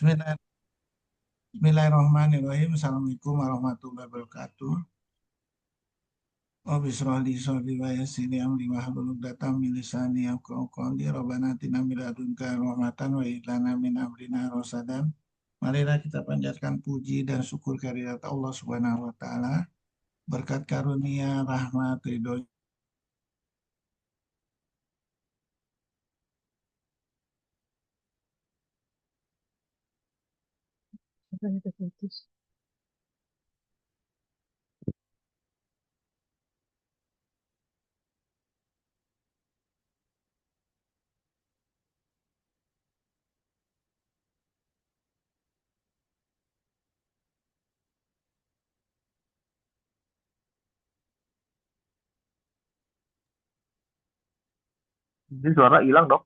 Bismillahirrahmanirrahim. Assalamualaikum warahmatullahi wabarakatuh. Bisrohli sholli wa yassirli amri wahlul 'uqdatam min lisani yafqahu qawli. Rabbana atina min ladunka rahmatan wa hab lana min amrina rasadan. Marilah kita panjatkan puji dan syukur kehadirat Allah Subhanahu wa taala. Berkat karunia, rahmat, ridho. Ini suara hilang dok.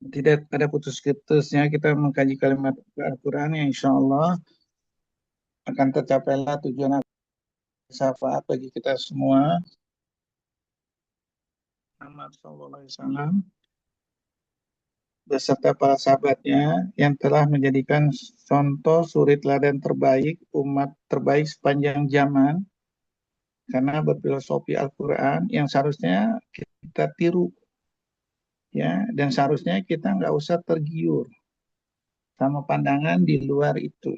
Tidak ada putus-putusnya kita mengkaji kalimat Al-Quran yang insya Allah akan tercapailah tujuan syafaat bagi kita semua. Muhammad Sallallahu Alaihi Wasallam beserta para sahabatnya yang telah menjadikan contoh suri teladan terbaik umat terbaik sepanjang zaman karena berfilosofi Al-Quran yang seharusnya kita tiru ya, dan seharusnya kita nggak usah tergiur sama pandangan di luar itu.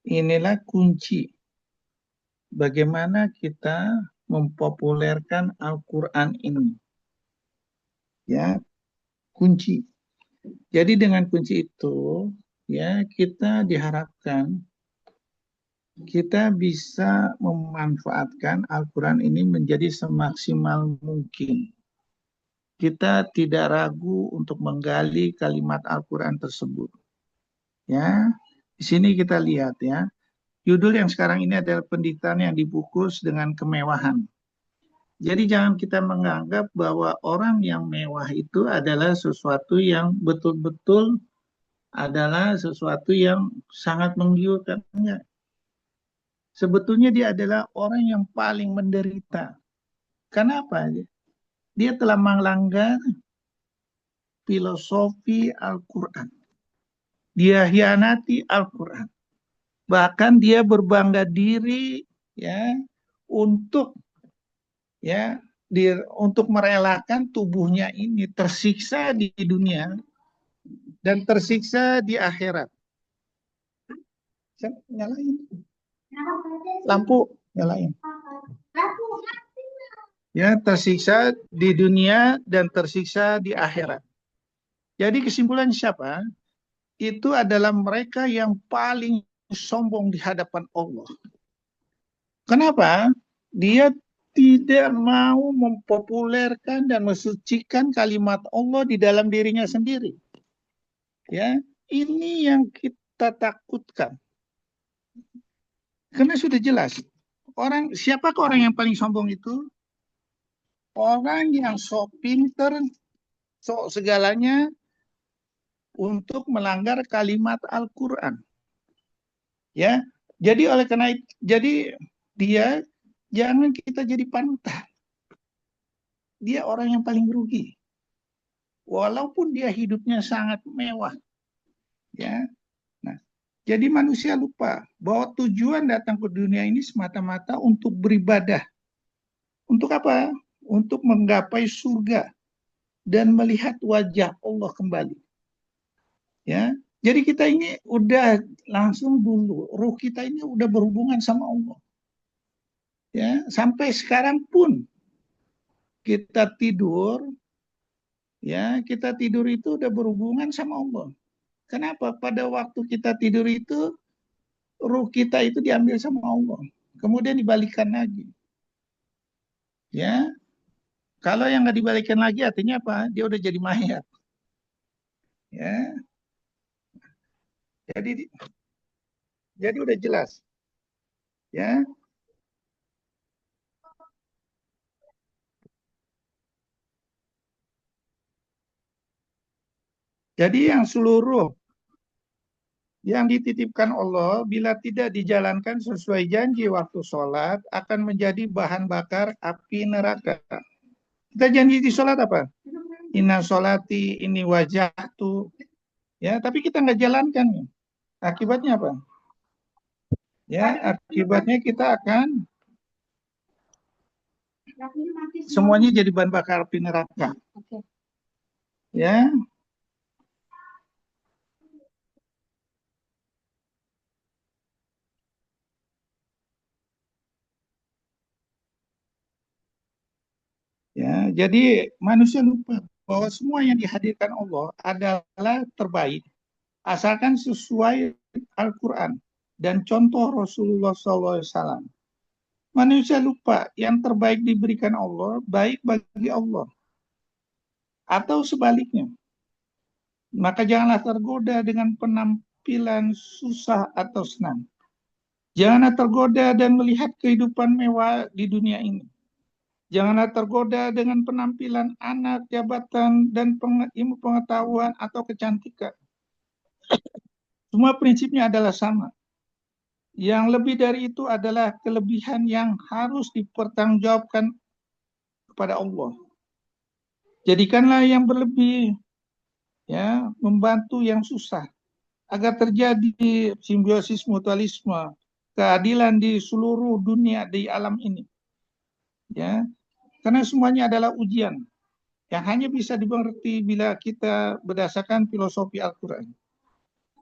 Inilah kunci bagaimana kita mempopulerkan Al-Quran ini ya, kunci. Jadi dengan kunci itu ya kita diharapkan kita bisa memanfaatkan Al-Quran ini menjadi semaksimal mungkin. Kita tidak ragu untuk menggali kalimat Al-Quran tersebut. Ya, di sini kita lihat ya, judul yang sekarang ini adalah penderitaan yang dibungkus dengan kemewahan. Jadi jangan kita menganggap bahwa orang yang mewah itu adalah sesuatu yang betul-betul adalah sesuatu yang sangat menggiurkan. Enggak. Sebetulnya dia adalah orang yang paling menderita. Kenapa? Dia telah melanggar filosofi Al-Quran. Dia hianati Al-Quran. Bahkan dia berbangga diri ya untuk ya untuk merelakan tubuhnya ini tersiksa di dunia dan tersiksa di akhirat. Nyalain. Lampu nyalain. Ya, tersiksa di dunia dan tersiksa di akhirat. Jadi kesimpulan siapa? Itu adalah mereka yang paling sombong di hadapan Allah. Kenapa? Dia tidak mau mempopulerkan dan mensucikan kalimat Allah di dalam dirinya sendiri. Ya, ini yang kita takutkan. Karena sudah jelas, siapakah orang yang paling sombong itu? Orang yang sok pinter, sok segalanya untuk melanggar kalimat Al-Quran. Ya, jadi oleh karena itu, jadi dia jangan kita jadi panutan. Dia orang yang paling rugi. Walaupun dia hidupnya sangat mewah. Ya. Nah, jadi manusia lupa bahwa tujuan datang ke dunia ini semata-mata untuk beribadah. Untuk apa? Untuk menggapai surga dan melihat wajah Allah kembali. Ya. Jadi kita ini udah langsung dulu, ruh kita ini udah berhubungan sama Allah. Ya, sampai sekarang pun kita tidur, ya kita tidur itu udah berhubungan sama Allah. Kenapa? Pada waktu kita tidur itu ruh kita itu diambil sama Allah, kemudian dibalikan lagi. Ya, kalau yang nggak dibalikan lagi artinya apa? Dia udah jadi mayat. Ya, jadi udah jelas. Ya, jadi yang seluruh yang dititipkan Allah bila tidak dijalankan sesuai janji waktu sholat akan menjadi bahan bakar api neraka. Kita janji di sholat apa? Inna sholati ini wajah tuh. Ya, tapi kita nggak jalankan. Akibatnya apa? Ya, akibatnya kita akan semuanya jadi bahan bakar api neraka. Ya, ya. Jadi manusia lupa bahwa semua yang dihadirkan Allah adalah terbaik, asalkan sesuai Al-Quran dan contoh Rasulullah SAW. Manusia lupa yang terbaik diberikan Allah, baik bagi Allah. Atau sebaliknya. Maka janganlah tergoda dengan penampilan susah atau senang. Janganlah tergoda dan melihat kehidupan mewah di dunia ini. Janganlah tergoda dengan penampilan anak, jabatan, dan ilmu pengetahuan atau kecantikan. Semua prinsipnya adalah sama. Yang lebih dari itu adalah kelebihan yang harus dipertanggungjawabkan kepada Allah. Jadikanlah yang berlebih, ya, membantu yang susah, agar terjadi simbiosis mutualisme, keadilan di seluruh dunia di alam ini. Ya, karena semuanya adalah ujian yang hanya bisa dimengerti bila kita berdasarkan filosofi Al-Quran.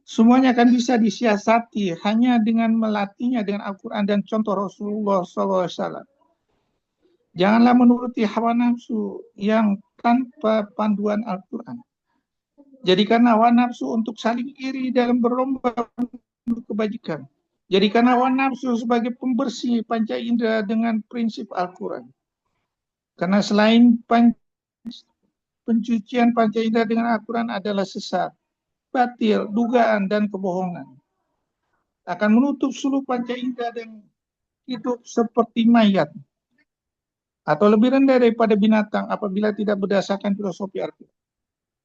Semuanya akan bisa disiasati hanya dengan melatihnya dengan Al-Quran dan contoh Rasulullah SAW. Janganlah menuruti hawa nafsu yang tanpa panduan Al-Quran. Jadikan hawa nafsu untuk saling iri dalam berlomba untuk kebajikan. Jadikan hawa nafsu sebagai pembersih panca indera dengan prinsip Al-Quran. Karena selain pencucian panca indera dengan Al-Quran adalah sesat, batil, dugaan, dan kebohongan. Akan menutup seluruh panca indera dan hidup seperti mayat. Atau lebih rendah daripada binatang apabila tidak berdasarkan filosofi Al-Quran.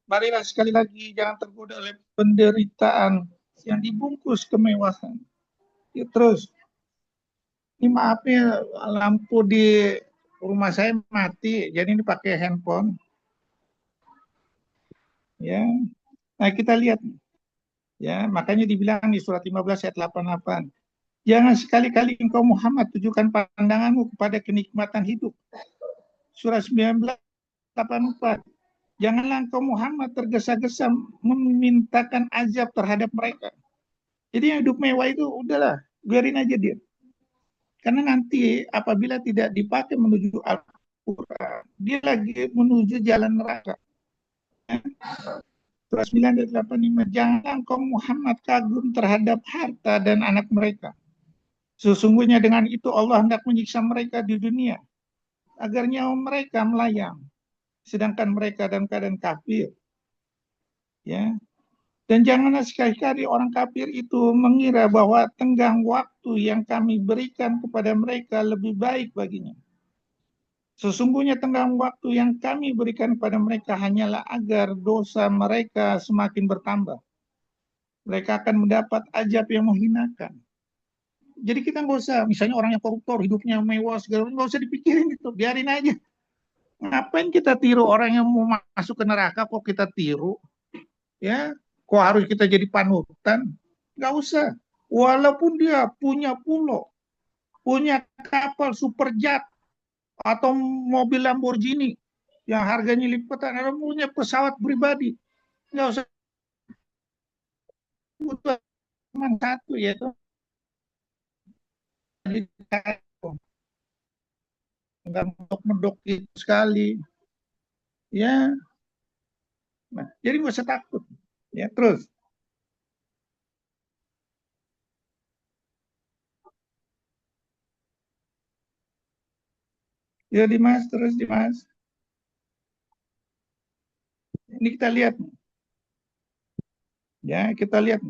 Marilah sekali lagi jangan tergoda oleh penderitaan yang dibungkus kemewahan. Ya, terus, ini maaf ya, lampu di rumah saya mati, jadi ini pakai handphone. Ya, nah kita lihat, ya makanya dibilang di surat 15 ayat 88, jangan sekali-kali engkau Muhammad tujukan pandanganmu kepada kenikmatan hidup. Surah 19 84, janganlah engkau Muhammad tergesa-gesa memintakan azab terhadap mereka. Jadi yang hidup mewah itu udahlah, biarin aja dia. Karena nanti apabila tidak dipakai menuju Al-Quran, dia lagi menuju jalan neraka. Surah 9 ayat 85, janganlah engkau Muhammad kagum terhadap harta dan anak mereka. Sesungguhnya dengan itu Allah hendak menyiksa mereka di dunia, agar nyawa mereka melayang, sedangkan mereka dalam keadaan kafir. Ya, dan janganlah sekali-kali orang kafir itu mengira bahwa tenggang waktu yang kami berikan kepada mereka lebih baik baginya. Sesungguhnya tenggang waktu yang kami berikan kepada mereka hanyalah agar dosa mereka semakin bertambah. Mereka akan mendapat azab yang menghinakan. Jadi kita nggak usah, misalnya orang yang koruptor, hidupnya mewah, segala nggak usah dipikirin itu, biarin aja. Ngapain kita tiru orang yang mau masuk ke neraka, kok kita tiru? Ya, kok harus kita jadi panutan? Nggak usah. Walaupun dia punya pulau, punya kapal superjet, atau mobil Lamborghini yang harganya lipatan, atau punya pesawat pribadi, nggak usah, butuh cuma satu, yaitu nggak medok-medok itu sekali. Ya, nah, jadi nggak usah takut. Ya, terus. Ya, Dimas, terus Dimas. Ini kita lihat. Ya, kita lihat.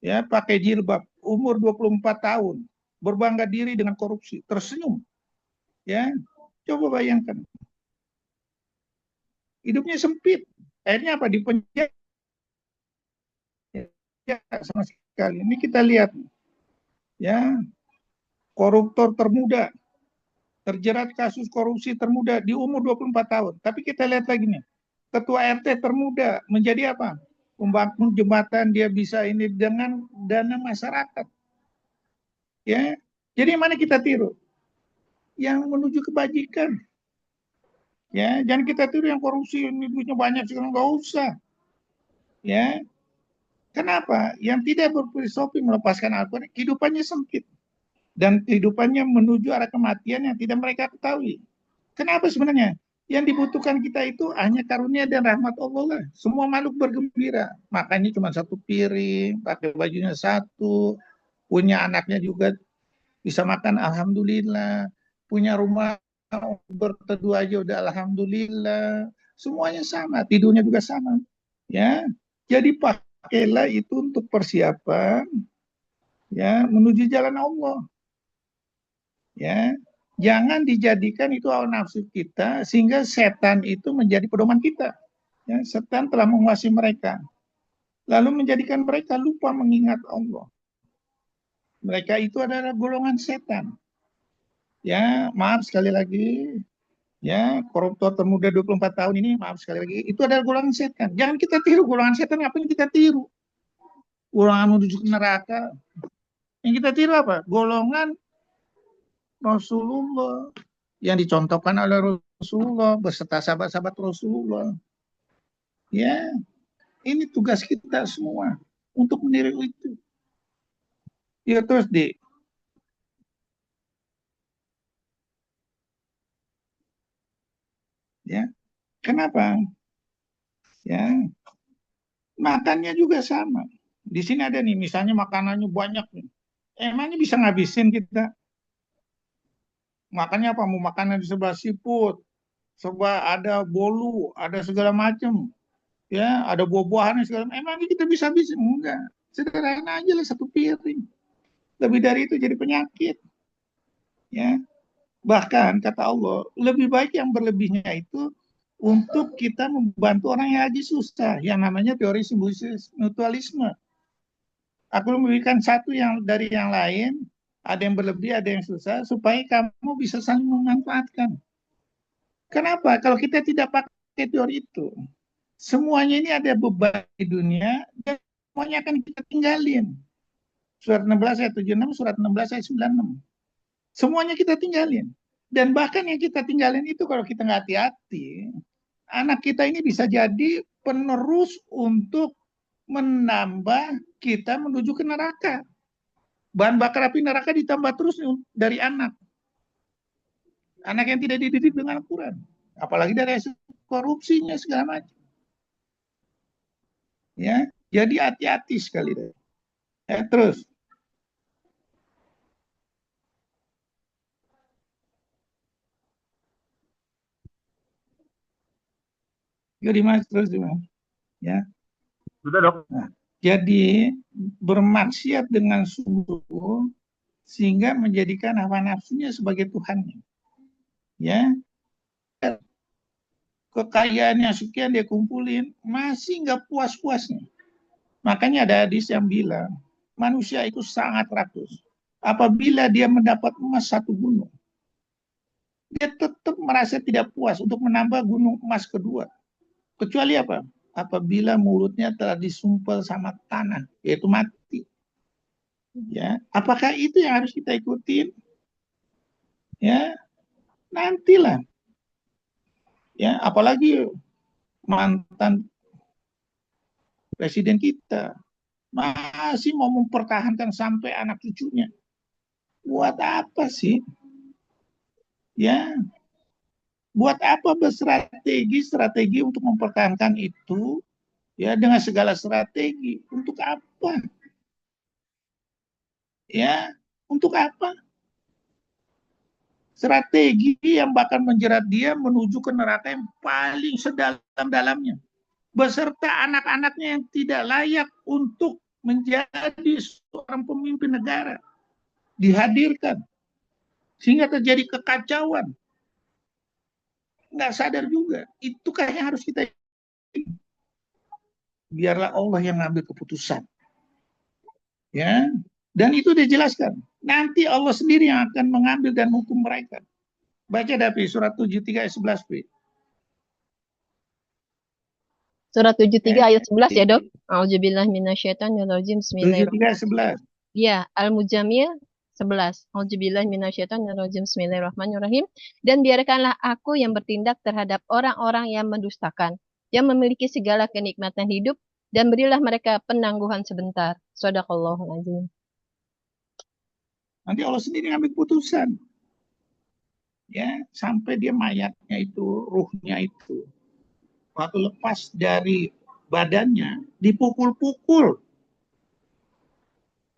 Ya, pakai jilbab, umur 24 tahun, berbangga diri dengan korupsi, tersenyum. Ya, coba bayangkan. Hidupnya sempit. Akhirnya apa? Di penjara. Ya, sama sekali. Ini kita lihat. Ya, koruptor termuda. terjerat kasus korupsi termuda di umur 24 tahun. Tapi kita lihat lagi nih, ketua RT termuda menjadi apa? Pembangun jembatan, dia bisa ini dengan dana masyarakat. Ya, jadi mana kita tiru? Yang menuju kebajikan. Ya, jangan kita tiru yang korupsi, ini duitnya banyak sekarang, nggak usah. Ya, kenapa? Yang tidak berfilosofi melepaskan Al-Quran, kehidupannya sempit dan kehidupannya menuju arah kematian yang tidak mereka ketahui. Kenapa sebenarnya? Yang dibutuhkan kita itu hanya karunia dan rahmat Allah lah. Semua makhluk bergembira. Makanya cuma satu piring, pakai bajunya satu, punya anaknya juga bisa makan, alhamdulillah. Punya rumah berteduh aja udah alhamdulillah. Semuanya sama, tidurnya juga sama. Ya, jadi pakailah itu untuk persiapan ya menuju jalan Allah. Ya, jangan dijadikan itu hawa nafsu kita sehingga setan itu menjadi pedoman kita. Ya, setan telah menguasai mereka, lalu menjadikan mereka lupa mengingat Allah. Mereka itu adalah golongan setan. Ya, maaf sekali lagi, ya koruptor termuda 24 tahun ini, maaf sekali lagi, itu adalah golongan setan. Jangan kita tiru golongan setan, apa yang kita tiru? Golongan menuju ke neraka. Yang kita tiru apa? Golongan Rasulullah yang dicontohkan oleh Rasulullah beserta sahabat-sahabat Rasulullah. Ya, ini tugas kita semua untuk meniru itu. Ya terus di, ya kenapa? Ya makannya juga sama. Di sini ada nih, misalnya makanannya banyak nih. Emangnya bisa ngabisin kita? Makannya apa? Mau makanan di sebelah siput, coba ada bolu, ada segala macam. Ya, ada buah-buahan segala macam. Emangnya kita bisa habisin? Enggak. Sederhana aja lah satu piring. Lebih dari itu jadi penyakit. Ya, bahkan kata Allah, lebih baik yang berlebihnya itu untuk kita membantu orang yang lagi susah, yang namanya teori simbiosis mutualisme. Aku memberikan satu yang dari yang lain, ada yang berlebih, ada yang susah, supaya kamu bisa saling memanfaatkan. Kenapa? Kalau kita tidak pakai teori itu, semuanya ini ada beban di dunia, dan semuanya akan kita tinggalin. Surat 16 ayat 76, surat 16 ayat 96. Semuanya kita tinggalin. Dan bahkan yang kita tinggalin itu kalau kita nggak hati-hati, anak kita ini bisa jadi penerus untuk menambah kita menuju ke neraka. Bahan bakar api neraka ditambah terus dari anak. Anak yang tidak dididik dengan Al-Quran. Apalagi dari hasil korupsinya segala macam. Ya, jadi hati-hati sekali. Ya, terus. Jadi mas terus mas. Ya. Sudah dok. Nah, jadi bermaksiat dengan sungguh sehingga menjadikan hawa nafsunya sebagai Tuhannya. Ya, kekayaannya sekian dia kumpulin, masih nggak puas-puasnya. Makanya ada hadis yang bilang, manusia itu sangat rakus. Apabila dia mendapat emas satu gunung, dia tetap merasa tidak puas untuk menambah gunung emas kedua. Kecuali apa? Apabila mulutnya telah disumpel sama tanah, yaitu mati. Ya, apakah itu yang harus kita ikutin? Ya, nantilah. Ya, apalagi mantan presiden kita masih mau mempertahankan sampai anak cucunya. Buat apa sih? Ya, buat apa strategi untuk mempertahankan itu? Ya, dengan segala strategi. Untuk apa? Ya, untuk apa? Strategi yang bahkan menjerat dia menuju ke neraka yang paling sedalam-dalamnya. Beserta anak-anaknya yang tidak layak untuk menjadi seorang pemimpin negara. Dihadirkan. Sehingga terjadi kekacauan. Nggak sadar juga. Itu kayaknya harus kita. Biarlah Allah yang ngambil keputusan. Ya, dan itu dijelaskan. Nanti Allah sendiri yang akan mengambil dan hukum mereka. Baca Dapi surat 73 ayat 11, Pi. Surat 73 Ya, ayat 11 ya, Dok. Auzubillahi minasyaitonirrajim. 73 ayat 11. Ya, Al-Mujamil 11. Auzubillahi minasyaitonirrajim. Bismillahirrahmanirrahim. Dan biarkanlah aku yang bertindak terhadap orang-orang yang mendustakan, yang memiliki segala kenikmatan hidup, dan berilah mereka penangguhan sebentar. Shadaqallahul azim. Nanti Allah sendiri ngambil putusan. Ya, sampai dia mayatnya itu, ruhnya itu, waktu lepas dari badannya, dipukul-pukul.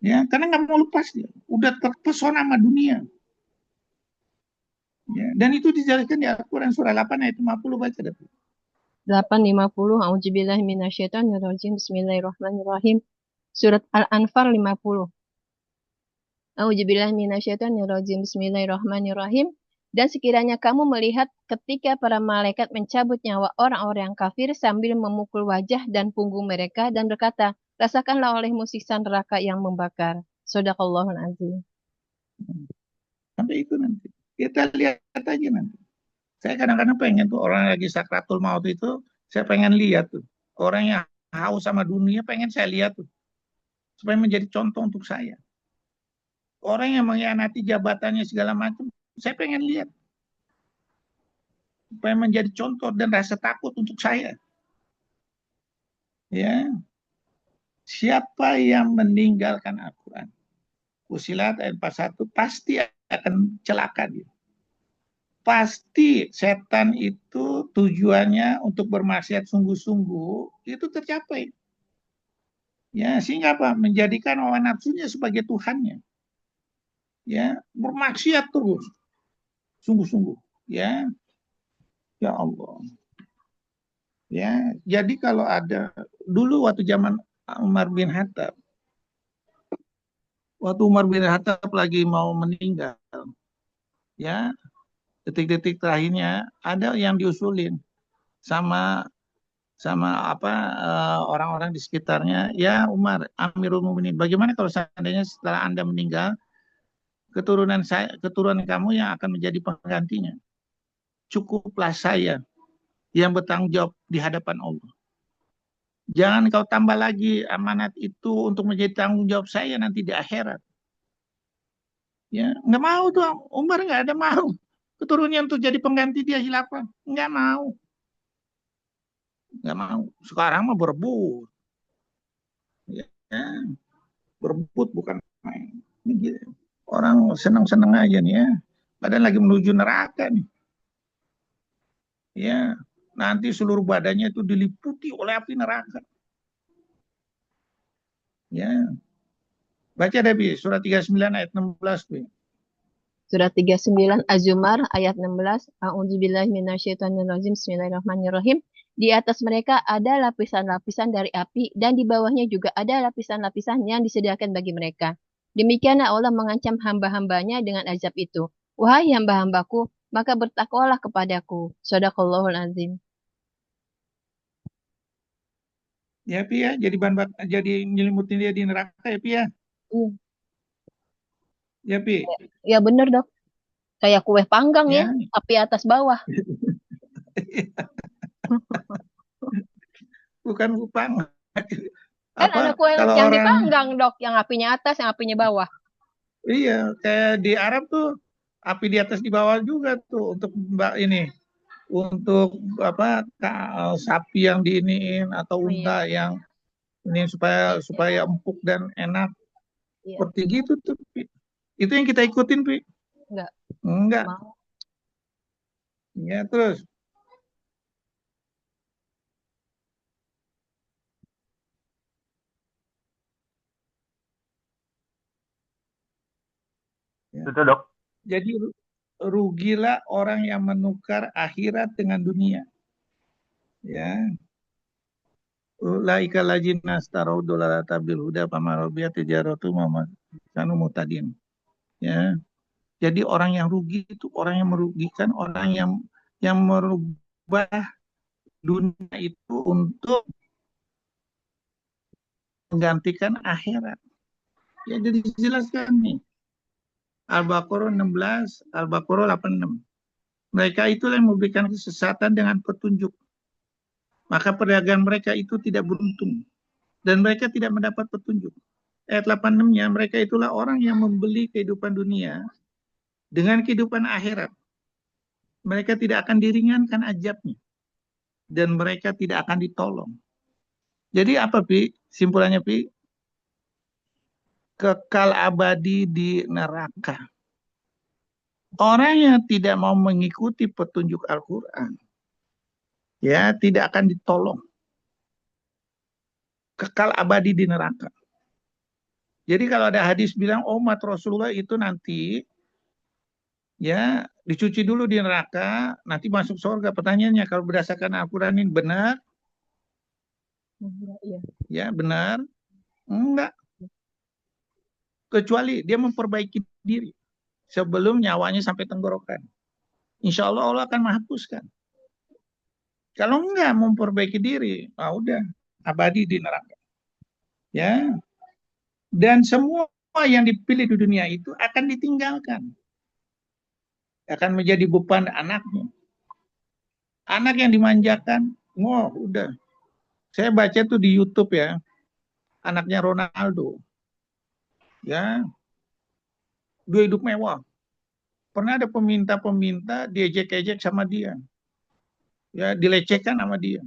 Ya, karena nggak mau lepas dia. Udah terpesona sama dunia. Ya, dan itu dijelaskan di Al-Quran surah 8 ayat 50, baca Dapi. 850. Auzubillahi minasyaitonirrajim. Bismillahirrahmanirrahim. Surat Al-Anfal 50. Auzubillahi minasyaitonirrajim. Bismillahirrahmanirrahim. Dan sekiranya kamu melihat ketika para malaikat mencabut nyawa orang-orang kafir sambil memukul wajah dan punggung mereka dan berkata, rasakanlah olehmu siksa neraka yang membakar. Shadaqallahul azim. Sampai itu nanti. Kita lihat aja nanti. Saya kadang-kadang pengen tuh orang lagi sakratul maut itu, saya pengen lihat tuh. Orang yang haus sama dunia pengen saya lihat tuh. Supaya menjadi contoh untuk saya. Orang yang mengkhianati jabatannya segala macam, saya pengen lihat. Supaya menjadi contoh dan rasa takut untuk saya. Ya, siapa yang meninggalkan Al-Quran? Fussilat ayat 41 pasti akan celaka dia. Pasti setan itu tujuannya untuk bermaksiat sungguh-sungguh itu tercapai. Ya, sehingga apa? Menjadikan hawa nafsunya sebagai Tuhannya. Ya, bermaksiat terus. Sungguh-sungguh. Ya, ya Allah. Ya, jadi kalau ada dulu waktu zaman Umar bin Khattab, waktu Umar bin Khattab lagi mau meninggal, ya, detik-detik terakhirnya ada yang diusulin sama sama orang-orang di sekitarnya, ya Umar, Amirul Mukminin, bagaimana kalau seandainya setelah Anda meninggal keturunan kamu yang akan menjadi penggantinya? Cukuplah saya yang bertanggung jawab di hadapan Allah. Jangan kau tambah lagi amanat itu untuk menjadi tanggung jawab saya nanti di akhirat. Ya, nggak mau tuh Umar, nggak ada mau keturunannya untuk jadi pengganti dia khilafah, nggak mau, nggak mau. Sekarang mah berebut, ya, berebut bukan main. Ini gitu. Orang senang-senang aja nih ya, padahal lagi menuju neraka nih. Ya, nanti seluruh badannya itu diliputi oleh api neraka. Ya, baca deh Bi, surat 39 ayat 16 Bi. Surat 39 Az-Zumar ayat 16. A'udzubillahi minasyaitonirrajim. Bismillahirrahmanirrahim. Di atas mereka ada lapisan-lapisan dari api dan di bawahnya juga ada lapisan-lapisan yang disediakan bagi mereka. Demikianlah Allah mengancam hamba-hambanya dengan azab itu. Wahai hamba-hambaku, maka bertakwalah kepadaku. Shadaqallahul azim. Ya Pi ya, jadi nyelimutin dia di neraka ya Pi ya. Hmm. Ya Pi. Ya bener dok. Kayak kue panggang ya, Ya. api atas bawah. Bukan kupang. Kan ada Apa kue kalau yang orang dipanggang dok, yang apinya atas, yang apinya bawah. iya kayak di Arab tuh api di atas di bawah juga tuh untuk mbak ini untuk apa sapi yang diiniin atau Oh unta iya, yang ini supaya supaya empuk dan enak iya. seperti gitu tuh Pi. Itu yang kita ikutin Pi. Enggak Enggak. mau. Ya terus ya. Itu dok. Jadi rugilah orang yang menukar akhirat dengan dunia. Ya, laika lajina starau dolarata bil huda pamarobia tijaratu mama kanu mutadin. Ya, jadi orang yang rugi itu orang yang merugikan, orang yang merubah dunia itu untuk menggantikan akhirat. Ya, jadi dijelaskan nih. Al-Baqarah 16, Al-Baqarah 86. Mereka itulah yang memberikan kesesatan dengan petunjuk. Maka perdagangan mereka itu tidak beruntung. Dan mereka tidak mendapat petunjuk. Ayat 86-nya, mereka itulah orang yang membeli kehidupan dunia dengan kehidupan akhirat. Mereka tidak akan diringankan azabnya. Dan mereka tidak akan ditolong. Jadi apa, Pi? Simpulannya, Pi? Kekal abadi di neraka. Orang yang tidak mau mengikuti petunjuk Al-Quran, ya tidak akan ditolong. Kekal abadi di neraka. Jadi kalau ada hadis bilang umat Rasulullah itu nanti ya dicuci dulu di neraka, nanti masuk surga. Pertanyaannya kalau berdasarkan Al-Quran ini benar? Iya. Ya benar? Enggak. Kecuali dia memperbaiki diri sebelum nyawanya sampai tenggorokan. Insya Allah Allah akan menghapuskan. Kalau enggak memperbaiki diri, udah abadi di neraka. Ya. Dan semua yang dipilih di dunia itu akan ditinggalkan. Akan menjadi beban anaknya. Anak yang dimanjakan, udah. Saya baca tuh di YouTube ya, anaknya Ronaldo. Ya, dia hidup mewah. Pernah ada peminta-peminta diejek-ejek sama dia. Ya, dilecehkan sama dia.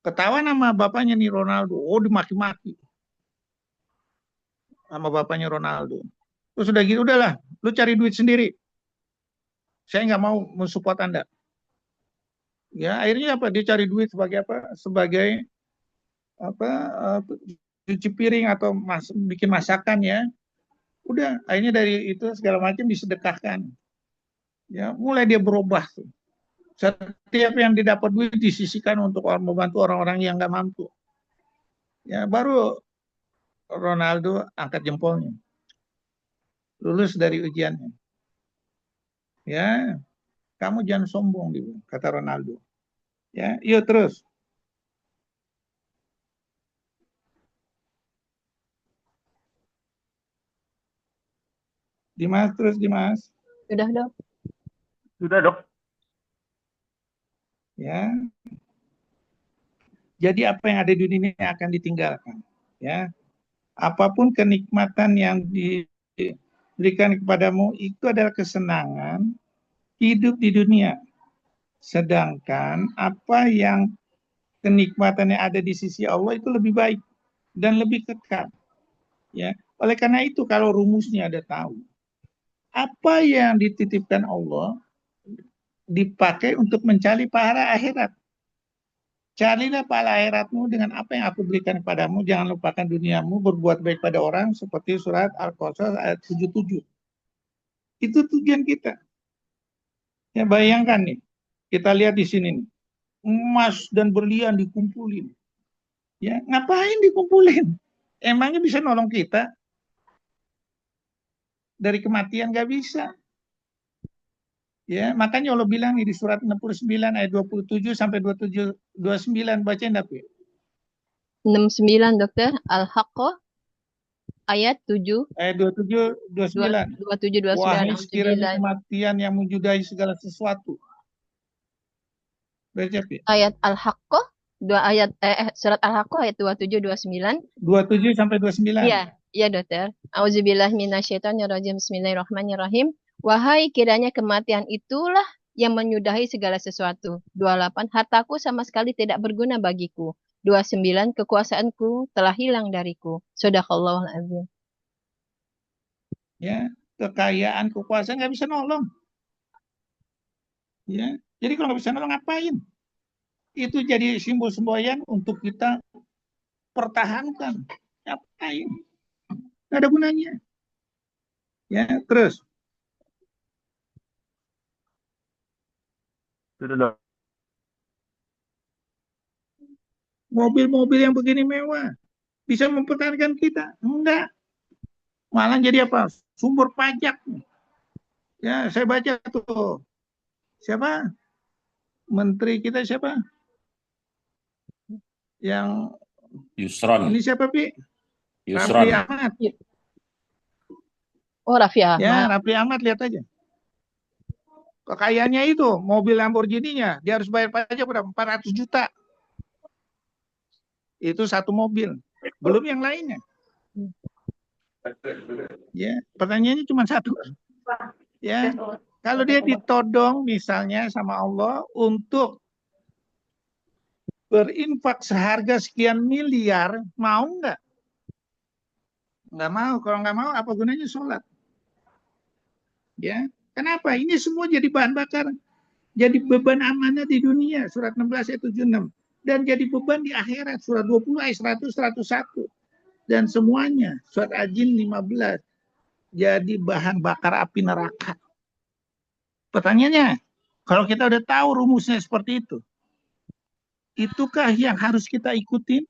Ketawa nama bapaknya nih Ronaldo. Oh, dimaki-maki sama bapaknya Ronaldo. Terus udah gitu, udahlah, lu cari duit sendiri. Saya nggak mau mensupport Anda. Ya, akhirnya apa? Dia cari duit sebagai apa? Sebagai apa? Cuci piring atau bikin masakan ya. Udah, akhirnya dari itu segala macam disedekahkan. Ya, mulai dia berubah tuh. Setiap yang didapat duit disisihkan untuk membantu orang-orang yang nggak mampu. Ya, baru Ronaldo angkat jempolnya. Lulus dari ujiannya. Ya, kamu jangan sombong gitu, kata Ronaldo. Ya, yuk terus. Dimas, terus Dimas. Sudah, Dok. Sudah, Dok. Ya. Jadi apa yang ada di dunia akan ditinggalkan. Ya. Apapun kenikmatan yang diberikan kepadamu itu adalah kesenangan hidup di dunia. Sedangkan apa yang kenikmatan yang ada di sisi Allah itu lebih baik dan lebih kekal. Ya. Oleh karena itu kalau rumusnya ada tahu, apa yang dititipkan Allah dipakai untuk mencari pahala akhirat. Carilah pahala akhiratmu dengan apa yang aku berikan kepadamu. Jangan lupakan duniamu, berbuat baik pada orang seperti surat Al-Qasas ayat 77. Itu tujuan kita. Ya bayangkan nih, kita lihat di sini nih, emas dan berlian dikumpulin. Ya, ngapain dikumpulin? Emangnya bisa nolong kita dari kematian? Gak bisa. Ya, makanya Allah bilang di surat 69 ayat 27 sampai 27 29 bacain tapi 69, Dokter. Al-Haqqah ayat 7, ayat 27 29. 27, 29, Wahai sekiranya 69. kematian yang menjudai segala sesuatu. Baca ya. Ayat Al-Haqqah, surat Al-Haqqah ayat 27, 29. 27 sampai 29. Iya, iya, Dokter. Auzubillah minasyaitonirrajim. Bismillahirrahmanirrahim. Wahai kiranya kematian itulah yang menyudahi segala sesuatu. 28, hartaku sama sekali tidak berguna bagiku. 29, kekuasaanku telah hilang dariku. Shadaqallahul azim. Ya, kekayaan, kekuasaan nggak bisa nolong. Ya, jadi kalau nggak bisa nolong ngapain? Itu jadi simbol semboyan untuk kita pertahankan. Ngapain? Nggak ada gunanya. Ya, terus. Sudah, Dok. Mobil-mobil yang begini mewah bisa mempertahankan kita? Enggak. Malah jadi apa? Sumber pajak. Ya, saya baca tuh. Siapa? Menteri kita siapa? Yang Yusron. ini siapa, Pi? Yusron. Raffi Ahmad. Oh, Raffi Ahmad. Ya, Raffi Ahmad lihat aja. Kekayaannya itu mobil Lamborghini-nya, dia harus bayar pajak berapa? 400 juta. Itu satu mobil, belum yang lainnya. Ya, pertanyaannya cuma satu. Ya, kalau dia ditodong misalnya sama Allah untuk berinfak seharga sekian miliar, mau nggak? Nggak mau. Kalau nggak mau, apa gunanya sholat? Ya, kenapa? Ini semua jadi bahan bakar, jadi beban amanah di dunia. Surat 16 ayat 76. Dan jadi beban di akhirat. Surat 20 ayat 100, 101. Dan semuanya. Surat Al-Jin 15. Jadi bahan bakar api neraka. Pertanyaannya, kalau kita udah tahu rumusnya seperti itukah yang harus kita ikutin?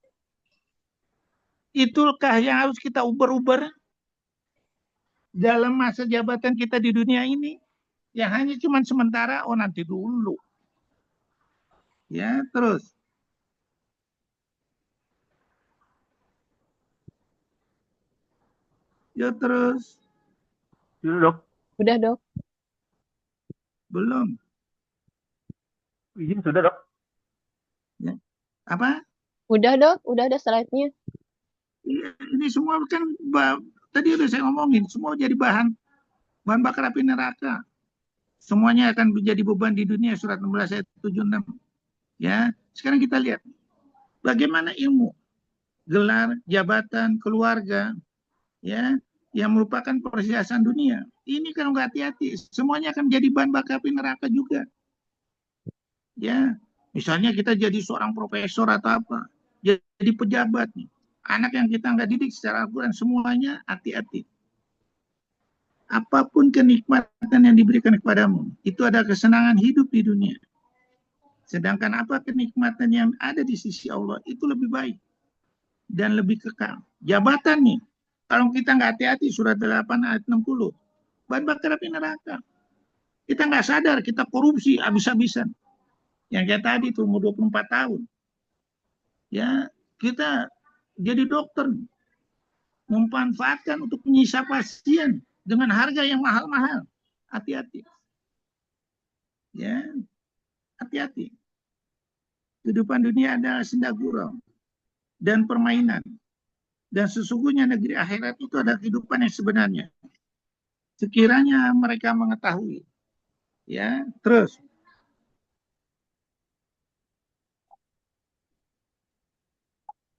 Itukah yang harus kita uber-uber dalam masa jabatan kita di dunia ini? Yang hanya cuma sementara, oh nanti dulu. Ya, terus. Ya, terus. Sudah, Dok. Udah, Dok. Belum. Izin sudah, Dok. Ya. Apa? Udah, Dok. Udah ada slide-nya. Ini semua kan tadi udah saya ngomongin, semua jadi bahan bakar api neraka. Semuanya akan menjadi beban di dunia, surat 16 ayat 76. Ya, sekarang kita lihat bagaimana ilmu, gelar, jabatan, keluarga, ya, yang merupakan perhiasan dunia. Ini kalau nggak hati-hati, semuanya akan jadi bahan bakar api neraka juga. Ya, misalnya kita jadi seorang profesor atau apa, jadi pejabat nih. Anak yang kita nggak didik secara Al-Quran, semuanya hati-hati. Apapun kenikmatan yang diberikan kepadamu, itu ada kesenangan hidup di dunia. Sedangkan apa kenikmatan yang ada di sisi Allah, itu lebih baik dan lebih kekal. Jabatan nih, kalau kita nggak hati-hati, surat 8 ayat 60, bahan bakar api neraka. Kita nggak sadar, kita korupsi habis-habisan. Yang kayak tadi tuh, umur 24 tahun. Ya, kita jadi dokter, memanfaatkan untuk menyiksa pasien dengan harga yang mahal-mahal. Hati-hati. Ya, hati-hati. Kehidupan dunia adalah senda gurau dan permainan. Dan sesungguhnya negeri akhirat itu adalah kehidupan yang sebenarnya. Sekiranya mereka mengetahui. Ya, terus.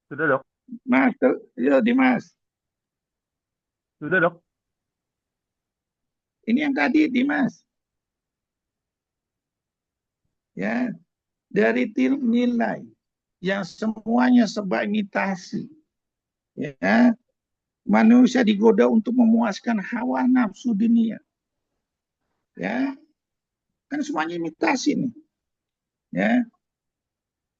Sudah, Dok. Mas, ya Dimas. Sudah, Dok. Ini yang tadi Dimas. Ya, dari nilai yang semuanya serba imitasi. Ya, manusia digoda untuk memuaskan hawa nafsu dunia. Ya, kan semuanya imitasi nih. Ya,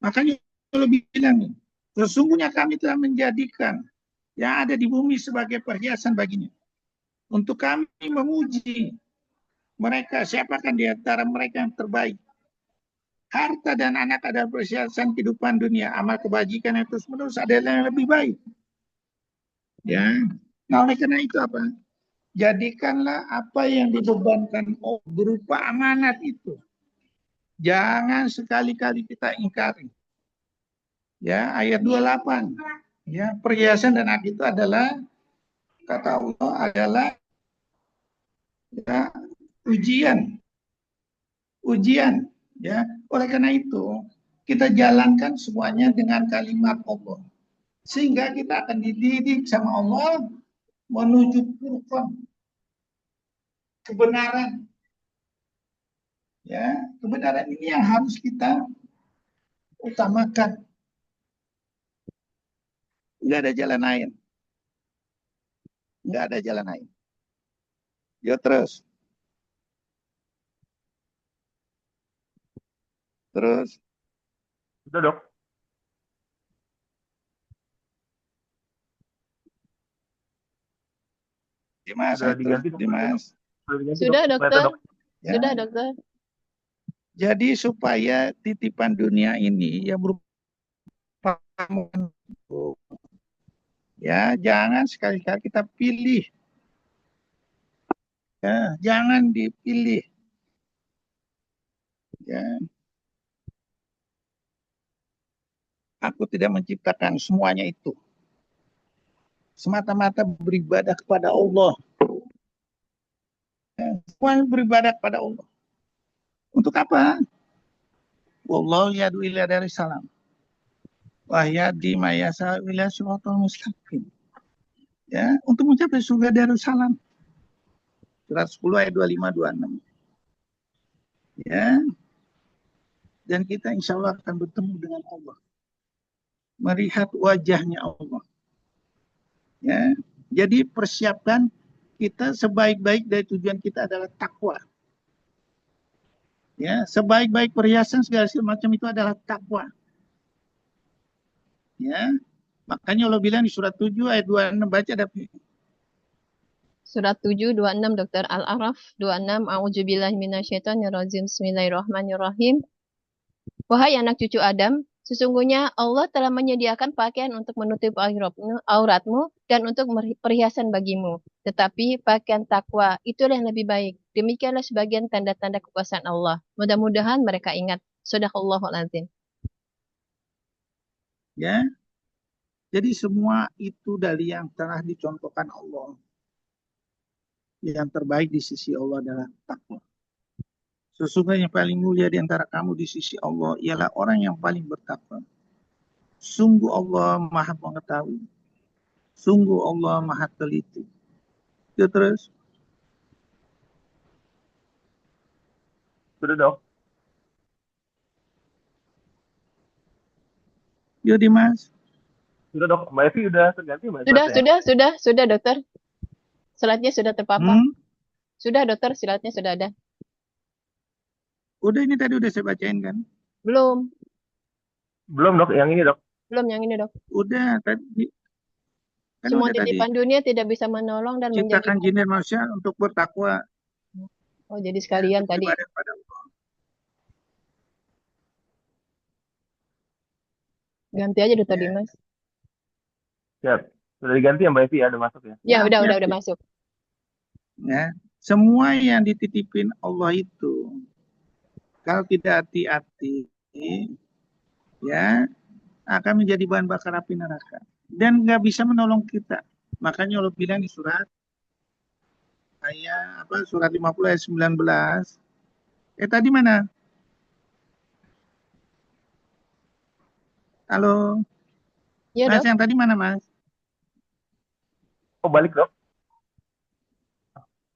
makanya lebih bilang nih, sesungguhnya kami telah menjadikan yang ada di bumi sebagai perhiasan baginya. Untuk kami menguji mereka, siapakah di antara mereka yang terbaik. Harta dan anak adalah perhiasan kehidupan dunia. Amal kebajikan yang terus menerus adalah yang lebih baik. Ya, nah oleh karena itu apa? Jadikanlah apa yang dibebankan berupa amanat itu. Jangan sekali-kali kita ingkari. Ya, ayat 28. Ya, perhiasan dan anak itu adalah, kata Allah, adalah ya, ujian. Ujian. Ya, oleh karena itu kita jalankan semuanya dengan kalimat Allah. Sehingga kita akan dididik sama Allah menuju Furqan, kebenaran. Ya, kebenaran ini yang harus kita utamakan. Nggak ada jalan lain. Nggak ada jalan lain. Yo terus. Terus. Sudah, Dok. Dimas, Sudah diganti, Dok. Dimas. Sudah diganti, Sudah, Dok. Dokter. Dok. Ya. Sudah, Dokter. Jadi supaya titipan dunia ini ya berupa ya jangan sekali-kali kita pilih. Ya, jangan dipilih. Ya, aku tidak menciptakan semuanya itu semata-mata beribadah kepada Allah. Ya, semuanya beribadah kepada Allah. Untuk apa? Wallahu yad'u ila daris salam. Wa yahdi may yasha'u ila siratal mustaqim. Ya, untuk mencapai surga Darussalam. Surat 10 ayat 25 26. Ya, dan kita insya Allah akan bertemu dengan Allah. Melihat wajahnya Allah. Ya, jadi persiapkan kita sebaik-baik dari tujuan kita adalah takwa. Ya, sebaik-baik perhiasan segala macam itu adalah takwa. Ya, makanya Allah bilang di surat 7 ayat 26 baca Dapi. Surat 7, 26, Dr. Al-Araf 26, A'udzubillahi minasyaitonirrajim. Bismillahirrahmanirrahim. Wahai anak cucu Adam, sesungguhnya Allah telah menyediakan pakaian untuk menutup auratmu dan untuk perhiasan bagimu. Tetapi pakaian takwa itulah yang lebih baik. Demikianlah sebagian tanda-tanda kekuasaan Allah. Mudah-mudahan mereka ingat. Shadaqallahul azim. Ya, jadi semua itu dari yang telah dicontohkan Allah. Yang terbaik di sisi Allah adalah takwa. Sesungguhnya yang paling mulia di antara kamu di sisi Allah ialah orang yang paling bertakwa. Sungguh Allah Maha Mengetahui. Sungguh Allah Maha Teliti. Ya, terus. Sudah dok. Ya, Dimas. Sudah dok. Mbak Evi udah terganti Mbak suratnya? Sudah, dokter. Slide-nya sudah terpapar. Sudah, dokter, slide-nya sudah ada. Udah, ini tadi udah saya bacain kan? Belum. Belum dok, yang ini dok. Belum yang ini, dok. Udah, tadi. Kan Semua udah tadi. titipan dunia tidak bisa menolong dan Ciptakan menjadi jin dan manusia untuk bertakwa. Oh, jadi sekalian tadi. Beribadah kepada Allah. Ganti aja dokter Ya. Dimas. Siap. Sudah diganti ya Mbak Evi ya, udah masuk ya? Ya, Ya, udah masuk. Ya, semua yang dititipin Allah itu, kalau tidak hati-hati, ya akan menjadi bahan bakar api neraka dan nggak bisa menolong kita. Makanya Allah bilang di surat surat 50 ayat 19. Tadi mana? Halo, Ya, Mas, dok. yang tadi mana, Mas? Oh balik dok?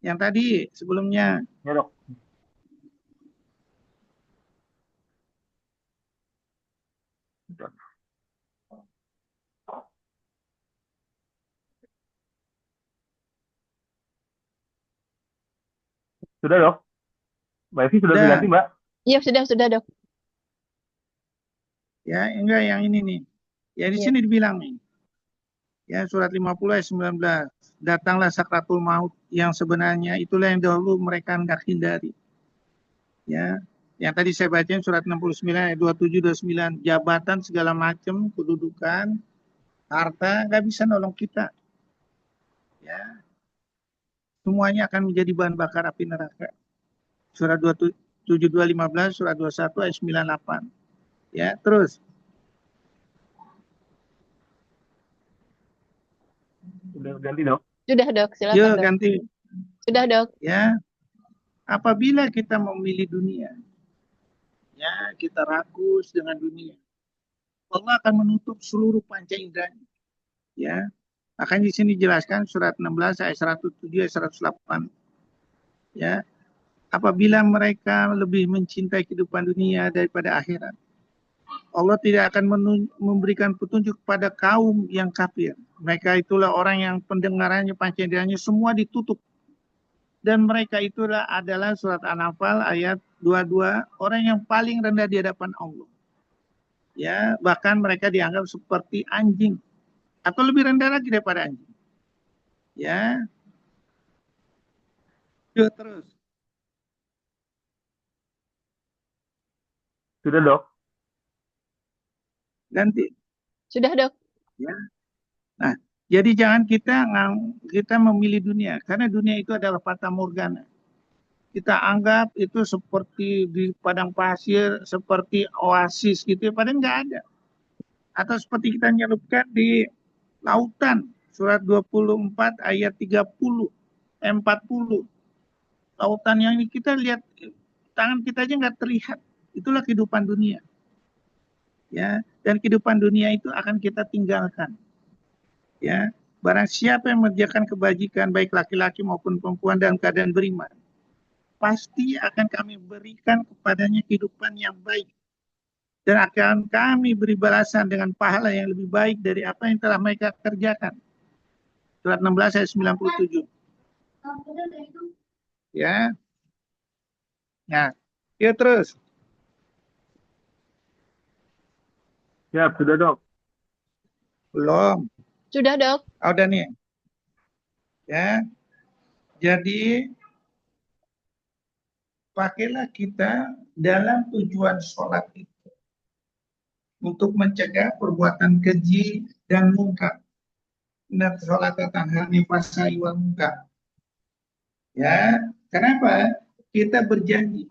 Yang tadi sebelumnya. Ya dok. Sudah dok? Mbak Evi sudah Udah. diganti Mbak? Iya, sudah, dok. Ya, enggak yang ini nih. Ya di Iya. sini dibilang nih. Ya, surat 50 ayat 19. Datanglah sakratul maut yang sebenarnya itulah yang dahulu mereka hendak hindari. Ya, yang tadi saya bacain surat 69 ayat 27 29, jabatan segala macam, kedudukan, harta nggak bisa nolong kita. Ya. Semuanya akan menjadi bahan bakar api neraka. Surat 72 15, surat 21 ayat 98. Ya, terus. Sudah ganti dok? Sudah, dok. Silakan, Yuk, dok. ganti. Sudah, dok. Ya, apabila kita memilih dunia, ya kita rakus dengan dunia, Allah akan menutup seluruh panca inderanya. Ya, akan di sini dijelaskan surat 16 ayat 107 ayat 108. Ya, apabila mereka lebih mencintai kehidupan dunia daripada akhirat, Allah tidak akan memberikan petunjuk kepada kaum yang kafir. Mereka itulah orang yang pendengarannya, panca inderanya semua ditutup. Dan mereka itulah adalah surat An-Nafal ayat 22, orang yang paling rendah di hadapan Allah. Ya, bahkan mereka dianggap seperti anjing atau lebih rendah lagi daripada anjing. Ya. Yuk, terus. Sudah dok? Ganti. Sudah, dok. Ya. Nah, jadi jangan kita memilih dunia karena dunia itu adalah fata morgana. kita anggap itu seperti di padang pasir, seperti oasis gitu ya, padahal nggak ada. Atau seperti kita nyelupkan di lautan, surat 24 ayat 30, 40. Lautan yang ini kita lihat, tangan kita aja nggak terlihat. Itulah kehidupan dunia. Ya, dan kehidupan dunia itu akan kita tinggalkan. Ya, barang siapa yang mengerjakan kebajikan, baik laki-laki maupun perempuan dalam keadaan beriman, pasti akan kami berikan kepadanya kehidupan yang baik. Dan akan kami beri balasan dengan pahala yang lebih baik dari apa yang telah mereka kerjakan. Surat 16 ayat 97. Ya. Nah, ya terus. Siap, sudah dok. Belum. Sudah, Dok. Oh, udah nih. Ya. Jadi pakailah kita dalam tujuan sholat itu untuk mencegah perbuatan keji dan mungkar. Inna sholata tanha 'anil fahsya'i wal munkar. Ya, kenapa? Kita berjanji.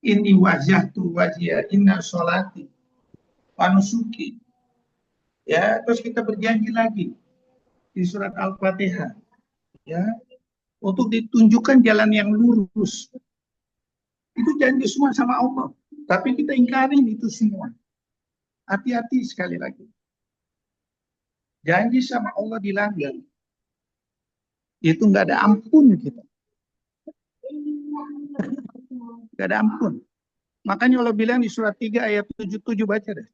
Ini wajhatu wajhiya inna sholati wa nusuki. Ya, terus kita berjanji lagi di surat Al-Fatihah. Ya, untuk ditunjukkan jalan yang lurus. Itu janji semua sama Allah. Tapi kita ingkarin itu semua. Hati-hati sekali lagi. Janji sama Allah dilanggar. Itu nggak ada ampun kita. Nggak ada ampun. Makanya Allah bilang di surat 3 ayat 77, baca deh.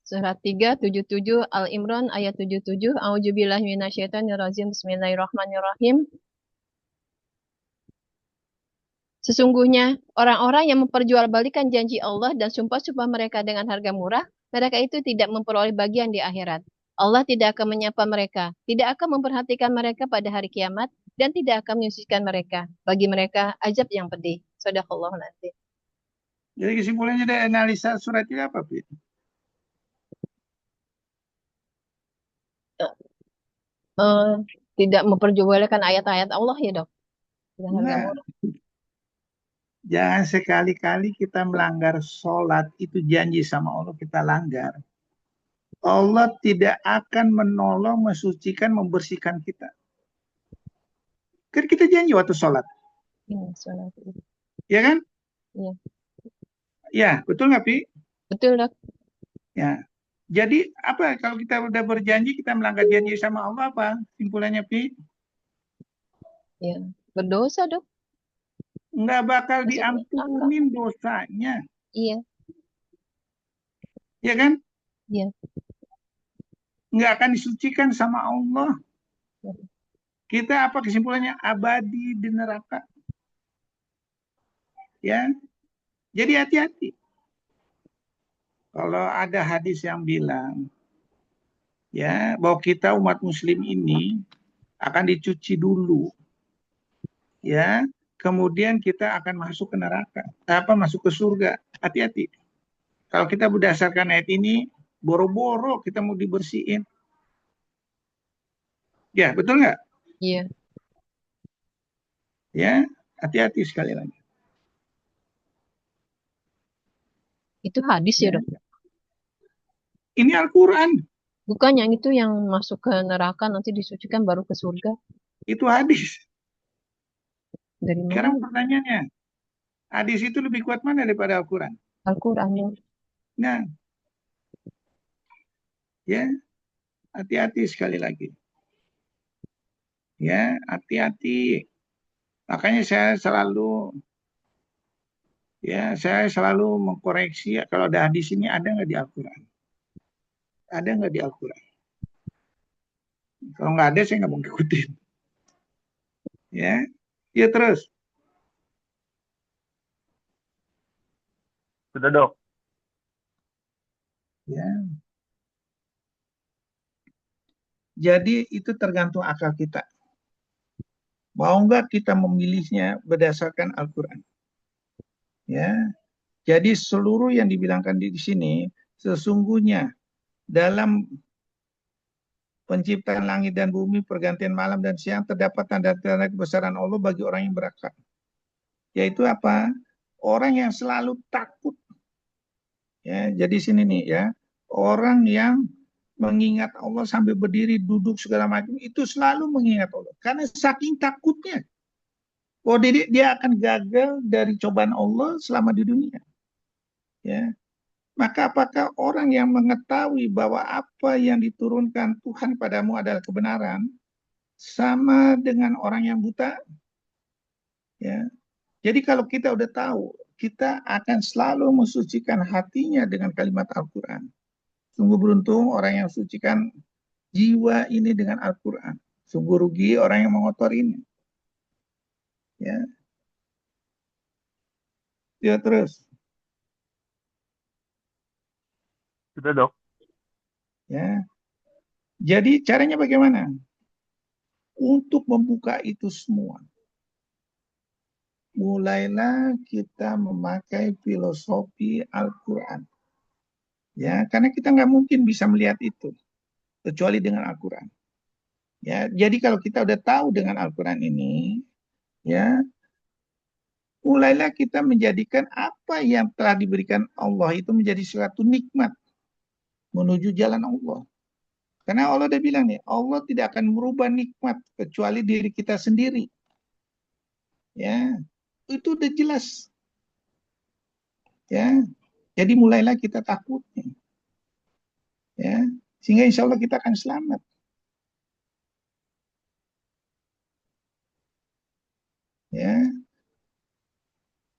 Surat 3, 77, Al-Imran ayat 77. A'udzubillahi minasyaitonirrajim. Bismillahirrahmanirrahim. Sesungguhnya orang-orang yang memperjualbalikan janji Allah dan sumpah-sumpah mereka dengan harga murah, mereka itu tidak memperoleh bagian di akhirat. Allah tidak akan menyapa mereka, tidak akan memperhatikan mereka pada hari kiamat, dan tidak akan menyucikan mereka. Bagi mereka, azab yang pedih. Shadaqallahu nanti. Jadi kesimpulannya dari analisa surat ini apa, Pi? Tidak memperjualbalikan ayat-ayat Allah ya, Dok? Dengan harga Enggak. murah. Jangan sekali-kali kita melanggar sholat, itu janji sama Allah kita langgar. Allah tidak akan menolong, mensucikan, membersihkan kita. Kan kita janji waktu sholat. Ini surat. Ya kan? Iya. Ya, betul nggak, Pi? Betul, Dok. Ya. Jadi apa kalau kita udah berjanji, kita melanggar janji sama Allah, apa simpulannya, Pi? Ya. Berdosa, Dok. Nggak bakal Masuk neraka. diampunin dosanya. Iya. Ya kan? Iya. Nggak akan disucikan sama Allah. Ya. Kita apa kesimpulannya? Abadi di neraka. Ya. Jadi hati-hati. Kalau ada hadis yang bilang ya bahwa kita umat muslim ini akan dicuci dulu. Ya, kemudian kita akan masuk ke neraka. Masuk ke surga. Hati-hati. Kalau kita berdasarkan ayat ini, boro-boro kita mau dibersihin. Ya, betul nggak? Iya. Ya, hati-hati sekali lagi. Itu hadis ya, Dok? Ini Al-Quran. Bukan yang itu yang masuk ke neraka nanti disucikan baru ke surga. Itu hadis. Dari Sekarang mana? pertanyaannya, hadis itu lebih kuat mana daripada Al-Quran? Al-Quran, Dok. Nah, ya, hati-hati sekali lagi. Ya, hati-hati. Makanya saya selalu mengkoreksi kalau ada hadis ini ada nggak di Al-Quran? Ada nggak di Al-Quran? Kalau nggak ada, saya nggak mau ngikutin. Ya, ya terus. Sudah dok. Ya. Jadi itu tergantung akal kita. Mau nggak kita memilihnya berdasarkan Al-Quran? Ya. Jadi seluruh yang dibilangkan di sini sesungguhnya dalam penciptaan langit dan bumi, pergantian malam dan siang, terdapat tanda-tanda kebesaran Allah bagi orang yang berakal. Yaitu apa? Orang yang selalu takut. Ya, jadi sini nih ya, orang yang mengingat Allah sambil berdiri, duduk segala macam itu selalu mengingat Allah karena saking takutnya. Oh, dia akan gagal dari cobaan Allah selama di dunia. Ya, maka apakah orang yang mengetahui bahwa apa yang diturunkan Tuhan padamu adalah kebenaran sama dengan orang yang buta? Ya, jadi kalau kita udah tahu, kita akan selalu mensucikan hatinya dengan kalimat Al-Quran. Sungguh beruntung orang yang sucikan jiwa ini dengan Al-Quran. Sungguh rugi orang yang mengotorinya. Ya, ya terus. Sudah, Dok. Ya, jadi caranya bagaimana? Untuk membuka itu semua, mulailah kita memakai filosofi Al-Quran. Ya, karena kita nggak mungkin bisa melihat itu kecuali dengan Al-Quran. Ya, jadi kalau kita udah tahu dengan Al-Quran ini, ya, mulailah kita menjadikan apa yang telah diberikan Allah itu menjadi suatu nikmat menuju jalan Allah. Karena Allah udah bilang nih, Allah tidak akan merubah nikmat kecuali diri kita sendiri. Ya, itu udah jelas. Ya, jadi mulailah kita takut. Ya, sehingga insya Allah kita akan selamat. Ya,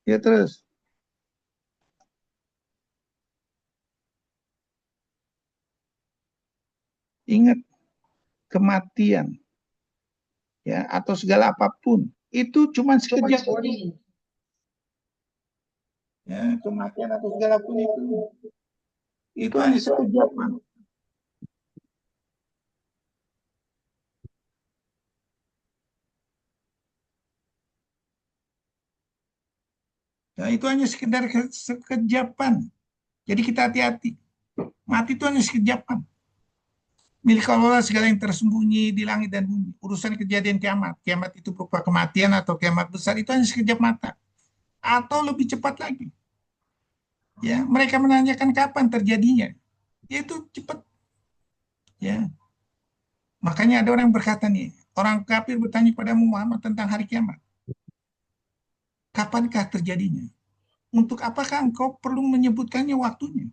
ya terus. Ingat kematian, ya, atau segala apapun itu cuma sekejap. Ya, kematian atau segala apapun itu hanya sekejap. Nah, itu hanya sekedar sekejapan. Jadi kita hati-hati. Mati itu hanya sekejapan. Milik Allah segala yang tersembunyi di langit dan bumi. Urusan kejadian kiamat. Kiamat itu berupa kematian atau kiamat besar itu hanya sekejap mata. Atau lebih cepat lagi. Ya, mereka menanyakan kapan terjadinya. Yaitu cepat. Ya. Makanya ada orang yang berkata nih, orang kafir bertanya kepada Muhammad tentang hari kiamat. Kapankah terjadinya? Untuk apakah engkau perlu menyebutkannya waktunya?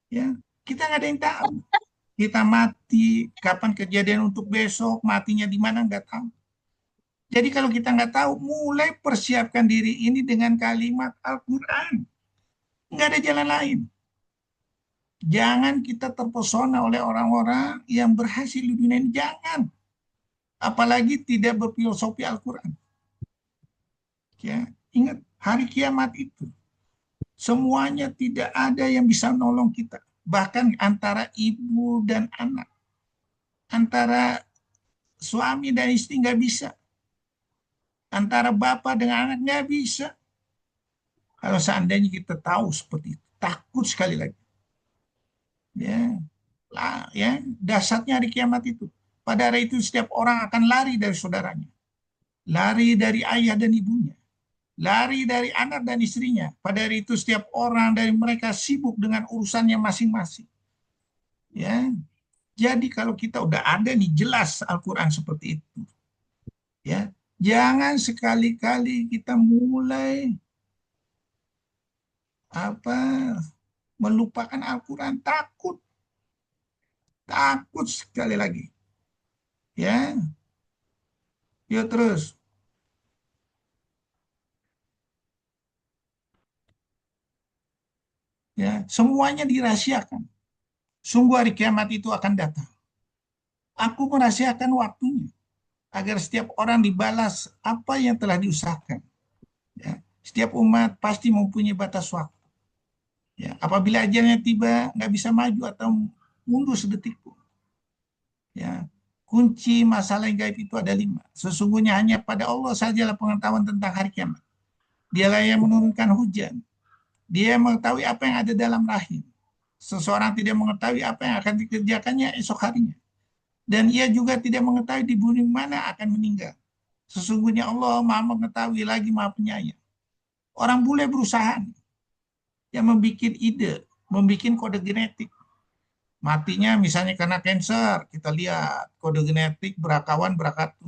Ya, kita nggak ada yang tahu. Kita mati, kapan kejadian untuk besok, matinya di mana nggak tahu. Jadi kalau kita nggak tahu, mulai persiapkan diri ini dengan kalimat Al-Quran. Nggak ada jalan lain. Jangan kita terpesona oleh orang-orang yang berhasil di dunia ini. Jangan. Apalagi tidak berfilosofi Al-Quran. Ya, ingat, hari kiamat itu semuanya tidak ada yang bisa nolong kita. Bahkan antara ibu dan anak. Antara suami dan istri nggak bisa. Antara bapak dengan anak nggak bisa. Kalau seandainya kita tahu seperti itu. Takut sekali lagi. Ya, ya, dasarnya hari kiamat itu. Pada hari itu setiap orang akan lari dari saudaranya. Lari dari ayah dan ibunya. Lari dari anak dan istrinya. Pada hari itu setiap orang dari mereka sibuk dengan urusannya masing-masing. Ya, jadi kalau kita udah ada nih jelas Al-Quran seperti itu. Ya, jangan sekali-kali kita mulai melupakan Al-Quran. Takut sekali lagi. Ya, yuk terus. Ya, semuanya dirahasiakan. Sungguh hari kiamat itu akan datang. Aku merahasiakan waktunya agar setiap orang dibalas apa yang telah diusahakan. Ya, setiap umat pasti mempunyai batas waktu. Ya, apabila ajalnya tiba, nggak bisa maju atau mundur sedetik pun. Ya, kunci masalah yang gaib itu ada 5. Sesungguhnya hanya pada Allah sajalah pengetahuan tentang hari kiamat. Dialah yang menurunkan hujan. Dia mengetahui apa yang ada dalam rahim. Seseorang tidak mengetahui apa yang akan dikerjakannya esok harinya. Dan ia juga tidak mengetahui di bumi mana akan meninggal. Sesungguhnya Allah Maha mengetahui lagi Maha penyayang. Orang bule berusaha yang membuat ide, membuat kode genetik. Matinya misalnya karena kanker, kita lihat kode genetik berakawan berakatu.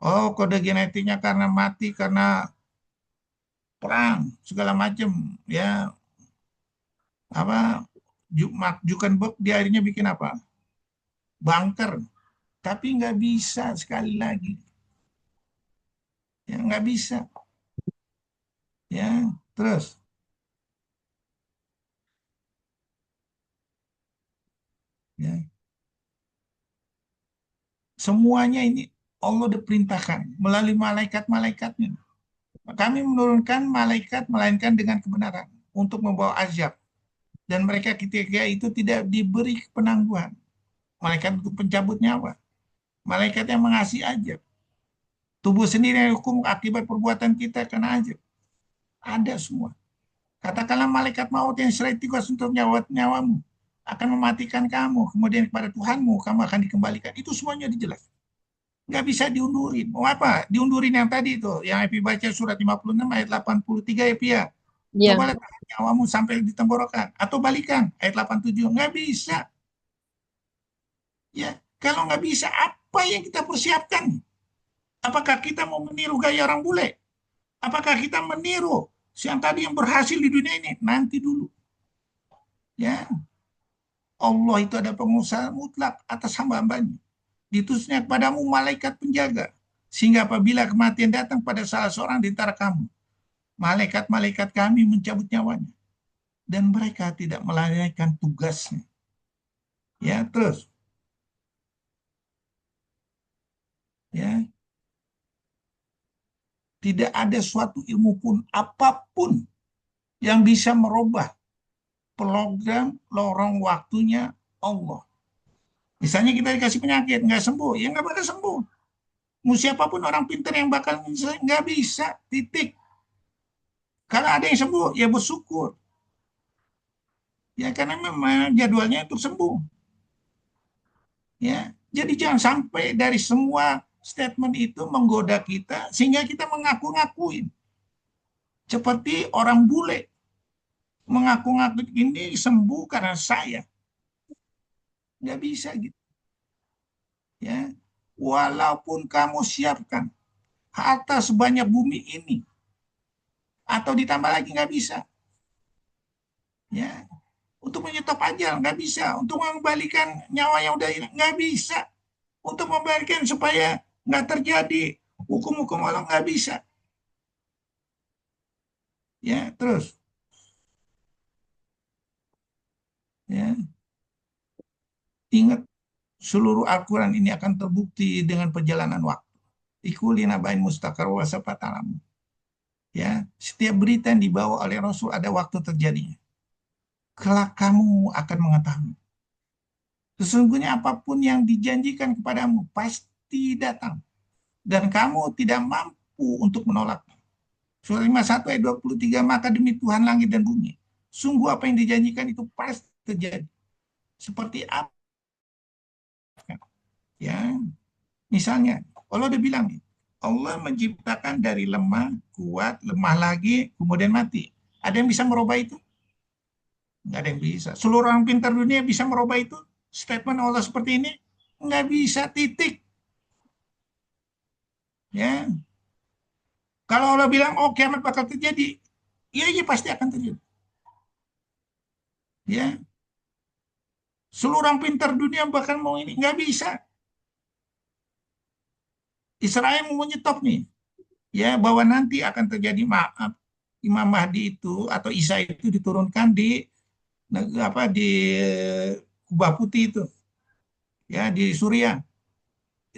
Oh, kode genetiknya karena mati karena perang segala macam, ya apa? Mark Zuckerberg dia akhirnya bikin apa? Bunker. Tapi nggak bisa sekali lagi, ya nggak bisa, ya terus, ya semuanya ini Allah udah perintahkan melalui malaikat-malaikatnya. Kami menurunkan malaikat melainkan dengan kebenaran untuk membawa azab. Dan mereka ketika itu tidak diberi penangguhan. Malaikat untuk pencabut nyawa. Malaikat yang mengasih azab. Tubuh sendiri yang hukum akibat perbuatan kita kena azab. Ada semua. Katakanlah malaikat maut yang serai tugas untuk nyawamu akan mematikan kamu. Kemudian kepada Tuhanmu kamu akan dikembalikan. Itu semuanya dijelas. Nggak bisa diundurin. Mau apa? Diundurin yang tadi itu. Yang Epi baca surat 56 ayat 83 ya, Pia. Ya, Coba letakkan nyawamu sampai di tenggorokan. Atau balikan, ayat 87. Nggak bisa. Ya, kalau nggak bisa, apa yang kita persiapkan? Apakah kita mau meniru gaya orang bule? Apakah kita meniru yang tadi yang berhasil di dunia ini? Nanti dulu. Ya, Allah itu ada pengusaha mutlak atas hamba-hambanya. Diutusnya kepadamu malaikat penjaga. Sehingga apabila kematian datang pada salah seorang di antara kamu, malaikat-malaikat kami mencabut nyawanya. Dan mereka tidak melalaikan tugasnya. Ya, terus. Ya, tidak ada suatu ilmu pun, apapun yang bisa merubah program lorong waktunya Allah. Misalnya kita dikasih penyakit, nggak sembuh, ya nggak bakal sembuh. Mau siapapun orang pintar yang bakal nggak bisa, titik. Kalau ada yang sembuh, ya bersyukur. Ya karena memang jadwalnya itu sembuh. Ya, jadi jangan sampai dari semua statement itu menggoda kita sehingga kita mengaku-ngakuin. Seperti orang bule mengaku-ngaku ini sembuh karena saya. Nggak bisa gitu. Ya, walaupun kamu siapkan harta sebanyak bumi ini atau ditambah lagi nggak bisa. Ya, untuk menyetop ajal nggak bisa. Untuk mengembalikan nyawa yang udah hilang nggak bisa. Untuk membalikan supaya nggak terjadi hukum-hukum Allah nggak bisa. Ya, terus. Ya, ingat seluruh Al-Quran ini akan terbukti dengan perjalanan waktu. Ikulina bain mustaqar wa sapatalamu. Ya, setiap berita yang dibawa oleh Rasul ada waktu terjadinya. Kelak kamu akan mengetahui. Sesungguhnya apapun yang dijanjikan kepadamu pasti datang. Dan kamu tidak mampu untuk menolaknya. Surah 51 ayat 23, maka demi Tuhan langit dan bumi. Sungguh apa yang dijanjikan itu pasti terjadi. Seperti apa? Ya, misalnya, Allah udah bilang, Allah menciptakan dari lemah, kuat, lemah lagi, kemudian mati. Ada yang bisa merubah itu? Nggak ada yang bisa. Seluruh orang pintar dunia bisa merubah itu? Statement Allah seperti ini? Nggak bisa, titik. Ya, kalau Allah bilang, oh kiamat bakal terjadi, ya iya pasti akan terjadi. Ya, seluruh orang pintar dunia bahkan mau ini, nggak bisa. Israel mau menyetop nih, ya bahwa nanti akan terjadi maaf Imam Mahdi itu atau Isa itu diturunkan di apa di Kubah Putih itu, ya di Suriah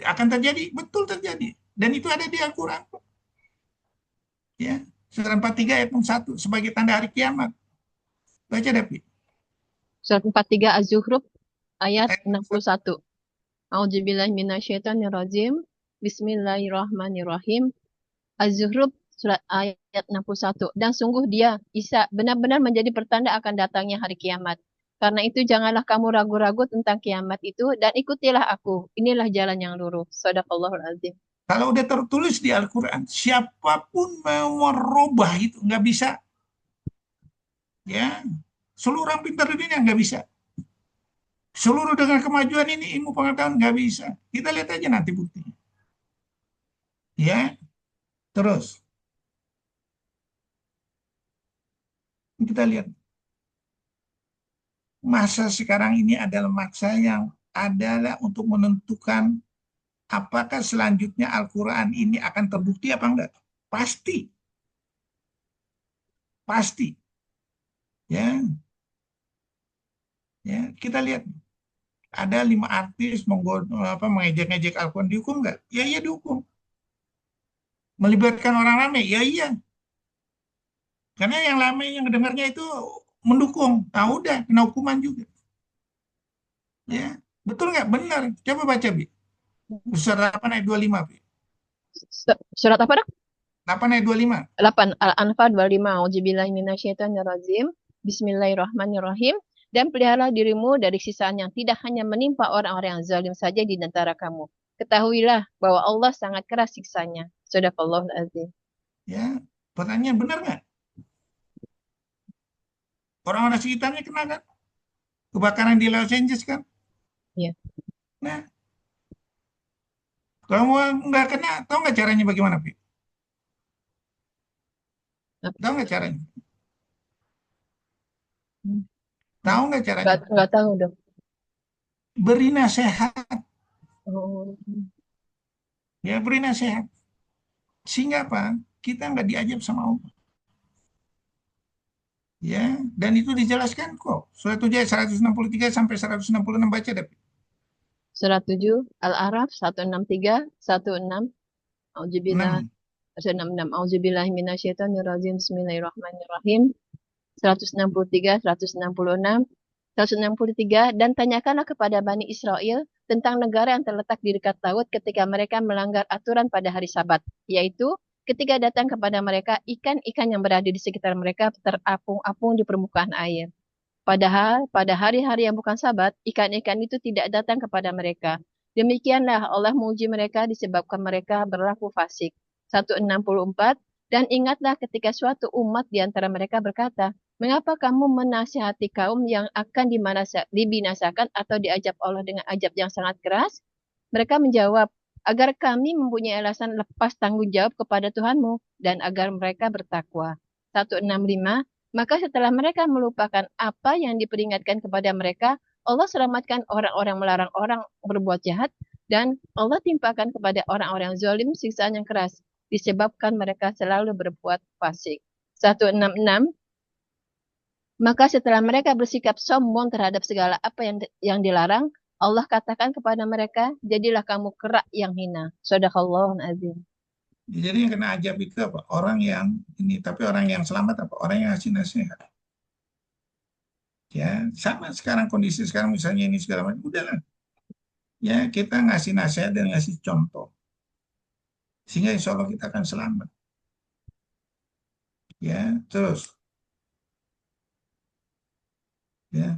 akan terjadi, betul terjadi, dan itu ada di Al-Quran, ya surah 43 ayat 61 sebagai tanda hari kiamat. Baca Dapi. surat 43 Az-Zukhruf ayat Ayat 61. A'udzubillahi minasyaitonirrajim. Bismillahirrahmanirrahim. Az-Zukhruf surat ayat 61. Dan sungguh dia, Isa, benar-benar menjadi pertanda akan datangnya hari kiamat. Karena itu janganlah kamu ragu-ragu tentang kiamat itu dan ikutilah aku. Inilah jalan yang lurus. Shadaqallahul azim. Kalau udah tertulis di Al-Quran, siapapun mau merubah itu nggak bisa. Ya, seluruh orang pintar di dunia nggak bisa. Seluruh dengan kemajuan ini ilmu pengetahuan nggak bisa. Kita lihat aja nanti buktinya. Ya, terus kita lihat masa sekarang ini adalah masa yang adalah untuk menentukan apakah selanjutnya Al-Quran ini akan terbukti apa enggak. Pasti, pasti. Ya, ya kita lihat ada 5 artis mengejek-ngejek Al-Quran, dihukum nggak? Ya iya dihukum. Melibatkan orang ramai, ya iya. Karena yang ramai yang dengarnya itu mendukung. Nah udah, kena hukuman juga. Ya, betul nggak? Benar. Coba baca, Bi. Surat 8 ayat 25, Bi. Surat apa dah? 8 ayat 25. 8 Al-Anfal 25. Auzubillahi minasyaitonirrajim. Bismillahirrahmanirrahim. Dan peliharalah dirimu dari siksaan yang tidak hanya menimpa orang-orang yang zalim saja di antara kamu. Ketahuilah bahwa Allah sangat keras siksanya. Shadaqallahul azim. Ya, pertanyaan benar nggak? Orang-orang sekitarnya kena kan? Kebakaran di Los Angeles kan? Iya. Nah, kalau nggak kena, tahu nggak caranya bagaimana, Pi? Tahu nggak caranya? Tahu nggak caranya? Nggak tahu dong. Beri nasihat. Oh. Ya, beri nasihat. Sehingga apa? Kita nggak diajab sama Allah. Ya, dan itu dijelaskan kok. Surat 7 ayat 163 sampai 166 baca deh. Surat 7 Al-A'raf 163 16 Auzubillah 166 Auzubillahi minasyaitonirrajim. Bismillahirrahmanirrahim. 163 166 163 Dan tanyakanlah kepada Bani Israel tentang negara yang terletak di dekat laut ketika mereka melanggar aturan pada hari Sabat, yaitu ketika datang kepada mereka ikan-ikan yang berada di sekitar mereka terapung-apung di permukaan air. Padahal pada hari-hari yang bukan Sabat, ikan-ikan itu tidak datang kepada mereka. Demikianlah Allah menguji mereka disebabkan mereka berlaku fasik. 164 Dan ingatlah ketika suatu umat di antara mereka berkata, mengapa kamu menasihati kaum yang akan dibinasakan atau diajab Allah dengan ajab yang sangat keras? Mereka menjawab, agar kami mempunyai alasan lepas tanggung jawab kepada Tuhanmu dan agar mereka bertakwa. 165 Maka setelah mereka melupakan apa yang diperingatkan kepada mereka, Allah selamatkan orang-orang melarang orang berbuat jahat dan Allah timpakan kepada orang-orang zalim siksaan yang keras disebabkan mereka selalu berbuat fasik. 166 Maka setelah mereka bersikap sombong terhadap segala apa yang dilarang, Allah katakan kepada mereka, jadilah kamu kerak yang hina. Shadaqallahul azim. Jadi yang kena ajab itu apa? Orang yang ini, tapi orang yang selamat apa? Orang yang ngasih nasihat. Ya, sama sekarang kondisi sekarang misalnya ini segala macam, udahlah. Ya, kita ngasih nasihat dan ngasih contoh. Sehingga insya Allah kita akan selamat. Ya, terus. Ya.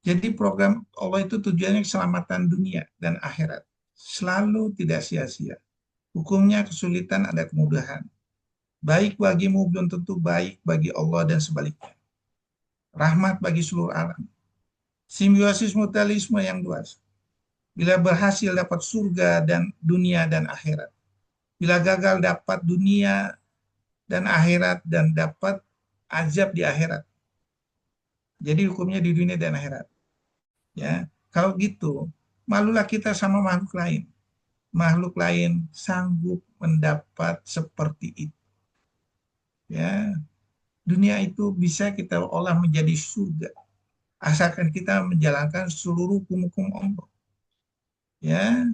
Jadi program Allah itu tujuannya keselamatan dunia dan akhirat. Selalu tidak sia-sia. Hukumnya kesulitan ada kemudahan. Baik bagimu belum tentu baik bagi Allah dan sebaliknya. Rahmat bagi seluruh alam. Simbiosis mutualisme yang luas. Bila berhasil dapat surga dan dunia dan akhirat. Bila gagal dapat dunia dan akhirat dan dapat azab di akhirat. Jadi hukumnya di dunia dan akhirat. Ya, kalau gitu, malulah kita sama makhluk lain. Makhluk lain sanggup mendapat seperti itu. Ya, dunia itu bisa kita olah menjadi surga, asalkan kita menjalankan seluruh hukum-hukum Allah. Ya,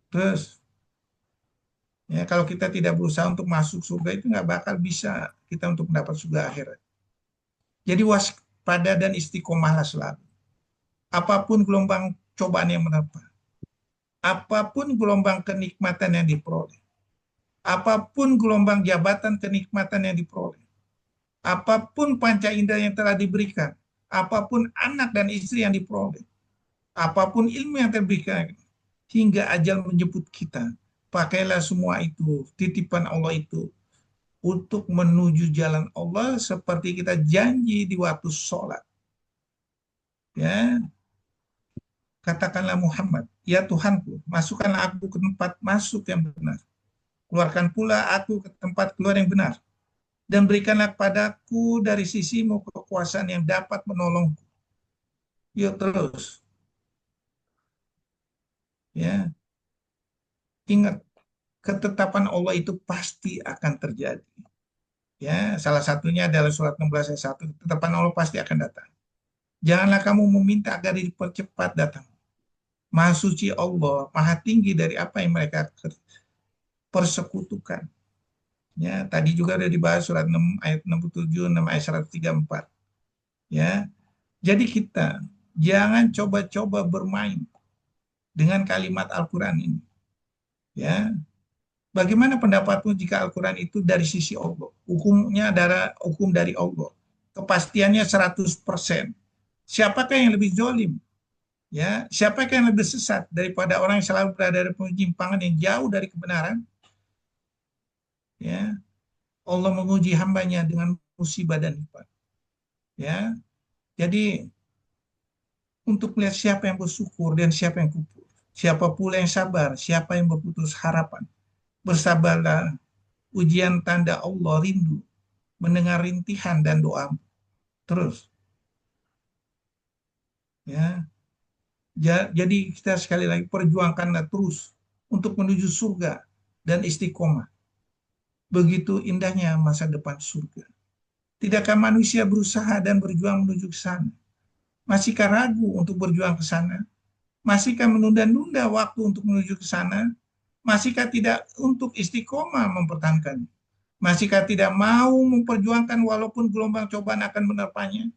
terus, ya kalau kita tidak berusaha untuk masuk surga itu nggak bakal bisa kita untuk mendapat surga akhirat. Jadi waspada dan istiqomahlah selalu. Apapun gelombang cobaan yang menerpa, apapun gelombang kenikmatan yang diperoleh, apapun gelombang jabatan kenikmatan yang diperoleh, apapun panca indera yang telah diberikan, apapun anak dan istri yang diperoleh, apapun ilmu yang terberikan, hingga ajal menjemput kita, pakailah semua itu, titipan Allah itu, untuk menuju jalan Allah seperti kita janji di waktu sholat. Ya, katakanlah Muhammad, ya Tuhanku, masukkanlah aku ke tempat masuk yang benar. Keluarkan pula aku ke tempat keluar yang benar. Dan berikanlah kepadaku dari sisimu kekuasaan yang dapat menolongku. Yuk terus. Ya, ingat, ketetapan Allah itu pasti akan terjadi. Ya, salah satunya adalah surat 16 ayat 1. Ketetapan Allah pasti akan datang. Janganlah kamu meminta agar dipercepat datang. Maha suci Allah, maha tinggi dari apa yang mereka persekutukan. Ya, tadi juga sudah dibahas surat 6 ayat 67, 6 ayat 134. Ya. Jadi kita jangan coba-coba bermain dengan kalimat Al-Qur'an ini. Ya. Bagaimana pendapatmu jika Al-Qur'an itu dari sisi Allah? Hukumnya adalah hukum dari Allah. Kepastiannya 100%. Siapakah yang lebih zalim? Ya, siapakah yang lebih sesat daripada orang yang selalu berada di penyimpangan yang jauh dari kebenaran? Ya, Allah menguji hambanya dengan musibah dan nikmat. Ya, jadi untuk melihat siapa yang bersyukur dan siapa yang kufur, siapa pula yang sabar, siapa yang berputus harapan. Bersabarlah, ujian tanda Allah rindu, mendengar rintihan dan doa. Terus, ya. Jadi kita sekali lagi perjuangkanlah terus untuk menuju surga dan istiqomah. Begitu indahnya masa depan surga. Tidakkah manusia berusaha dan berjuang menuju ke sana? Masihkah ragu untuk berjuang ke sana? Masihkah menunda-nunda waktu untuk menuju ke sana? Masihkah tidak untuk istiqomah mempertahankannya? Masihkah tidak mau memperjuangkan walaupun gelombang cobaan akan menerpanya?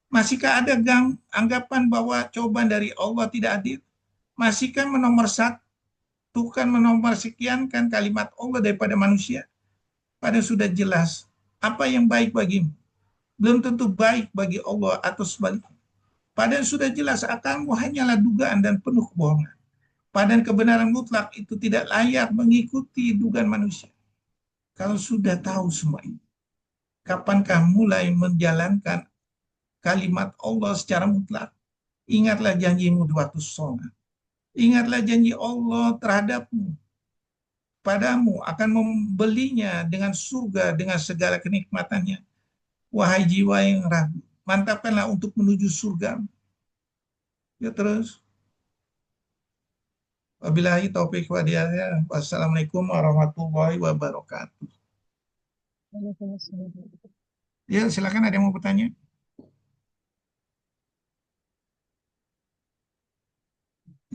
Masihkah ada anggapan bahwa cobaan dari Allah tidak adil? Masihkah menomorsekiankan kalimat Allah daripada manusia? Padahal sudah jelas apa yang baik bagimu belum tentu baik bagi Allah atau sebaliknya. Padahal sudah jelas akalmu hanyalah dugaan dan penuh kebohongan. Padahal kebenaran mutlak itu tidak layak mengikuti dugaan manusia. Kalau sudah tahu semua ini, kapankah mulai menjalankan kalimat Allah secara mutlak? Ingatlah janjimu di waktu sholat. Ingatlah janji Allah terhadapmu. Padamu akan membelinya dengan surga, dengan segala kenikmatannya. Wahai jiwa yang ragu, mantapkanlah untuk menuju surga. Ya terus. Wabillahi taufiq wa hidayah. Wassalamualaikum warahmatullahi wabarakatuh. Ya, silakan, ada yang mau bertanya?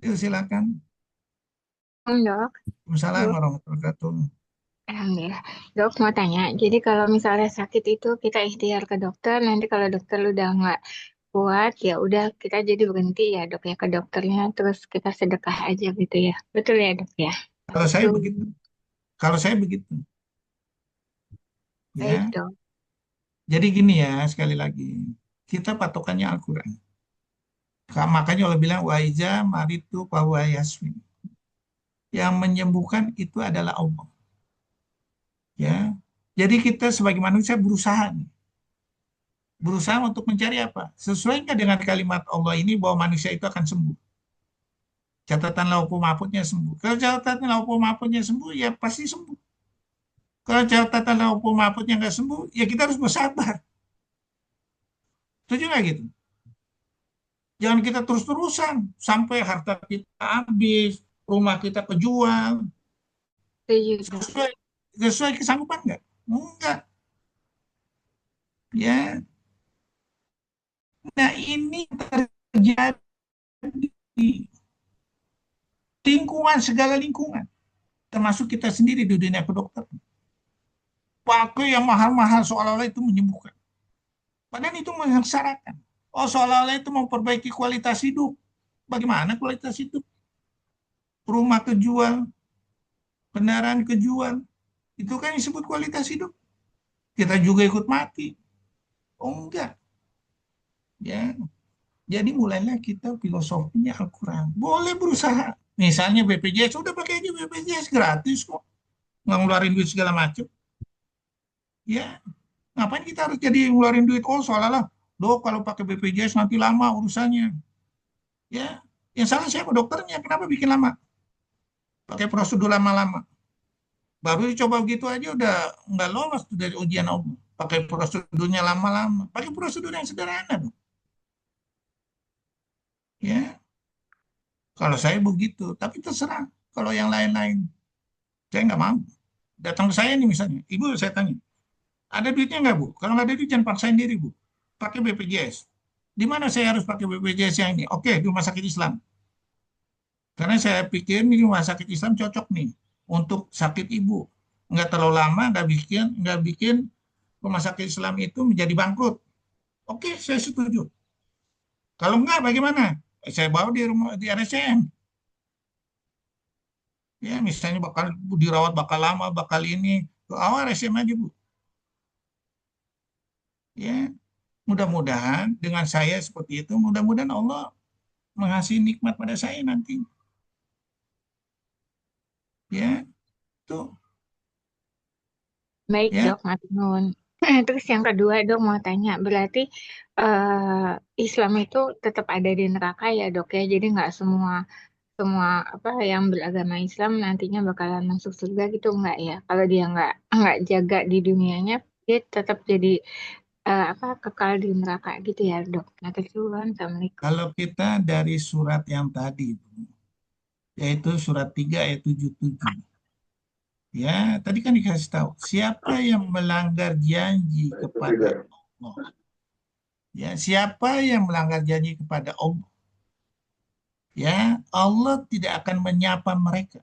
Ya, silakan. Dok, Waalaikumsalam warahmatullahi wabarakatuh. alhamdulillah. Dok, mau tanya, jadi kalau misalnya sakit itu kita ikhtiar ke dokter, nanti kalau dokter udah nggak kuat, ya udah kita jadi berhenti ya dok ya ke dokternya, terus kita sedekah aja gitu ya. Betul ya dok ya? Kalau saya Betul. begitu. Kalau saya begitu. Baik Ya. dok. Jadi gini ya, sekali lagi. Kita patokannya Al-Quran. Makanya Allah bilang, wa iza maritu fahuwa yasmin. Yang menyembuhkan itu adalah Allah. Ya. Jadi kita sebagai manusia berusaha nih. Berusaha untuk mencari apa? Sesuaikan dengan kalimat Allah ini bahwa manusia itu akan sembuh. Catatan lauhul mahfuznya sembuh. Kalau catatan lauhul mahfuznya sembuh, ya pasti sembuh. Kalau catatan lauhul mahfuznya nggak sembuh, ya kita harus bersabar. Setuju nggak gitu? Jangan kita terus-terusan sampai harta kita habis, rumah kita kejual. Setuju dok. Sesuai kesanggupan nggak? Enggak. Ya. Nah ini terjadi di lingkungan, segala lingkungan. Termasuk kita sendiri di dunia kedokteran. Pakai yang mahal-mahal seolah-olah itu menyembuhkan. Padahal itu menyengsarakan. Oh, seolah-olah itu memperbaiki kualitas hidup. Bagaimana kualitas hidup? Rumah kejual, kendaraan kejual. Itu kan disebut kualitas hidup. Kita juga ikut mati. Oh enggak. Ya, jadi mulailah kita filosofinya Al-Quran. Boleh berusaha. Misalnya BPJS, udah pakai aja BPJS gratis kok. Nggak ngeluarin duit segala macam. Ya, ngapain kita harus jadi ngeluarin duit? Oh, seolah-olah, dok kalau pakai BPJS nanti lama urusannya. Ya, yang salah siapa? Dokternya. Kenapa bikin lama? Pakai prosedur lama-lama. Baru dicoba begitu aja udah nggak lolos tuh dari ujian Allah. Pakai prosedurnya lama-lama. Pakai prosedur yang sederhana dong. Ya, kalau saya begitu. Tapi terserah. Kalau yang lain-lain, saya nggak mau. Datang ke saya nih misalnya. Ibu saya tanya, ada duitnya nggak Bu? Kalau nggak ada duit jangan paksain diri Bu. Pakai BPJS. Di mana saya harus pakai BPJS yang ini? Oke, di rumah sakit Islam. Karena saya pikir ini rumah sakit Islam cocok nih untuk sakit ibu. Nggak terlalu lama, nggak bikin rumah sakit Islam itu menjadi bangkrut. Oke, saya setuju. Kalau enggak, bagaimana? Saya bawa di rumah di RSCM. Ya, misalnya bakal dirawat bakal lama, bakal ini. Ke awal RSCM aja, Bu. Ya, mudah-mudahan dengan saya seperti itu, mudah-mudahan Allah mengasih nikmat pada saya nanti. Ya, tuh. Baik, Ya, Dok, matur nuwun. Terus yang kedua, Dok, mau tanya, berarti Islam itu tetap ada di neraka ya, Dok ya? Jadi nggak semua semua apa yang beragama Islam nantinya bakalan masuk surga gitu nggak ya? Kalau dia nggak jaga di dunianya, dia tetap jadi apa kekal di neraka gitu ya, Dok? Nah, terus Assalamualaikum. kalau kita dari surat yang tadi, Bu, yaitu surat 3 ayat 77. Ya, tadi kan dikasih tahu, siapa yang melanggar janji kepada Allah? Ya, siapa yang melanggar janji kepada Allah? Ya, Allah tidak akan menyapa mereka.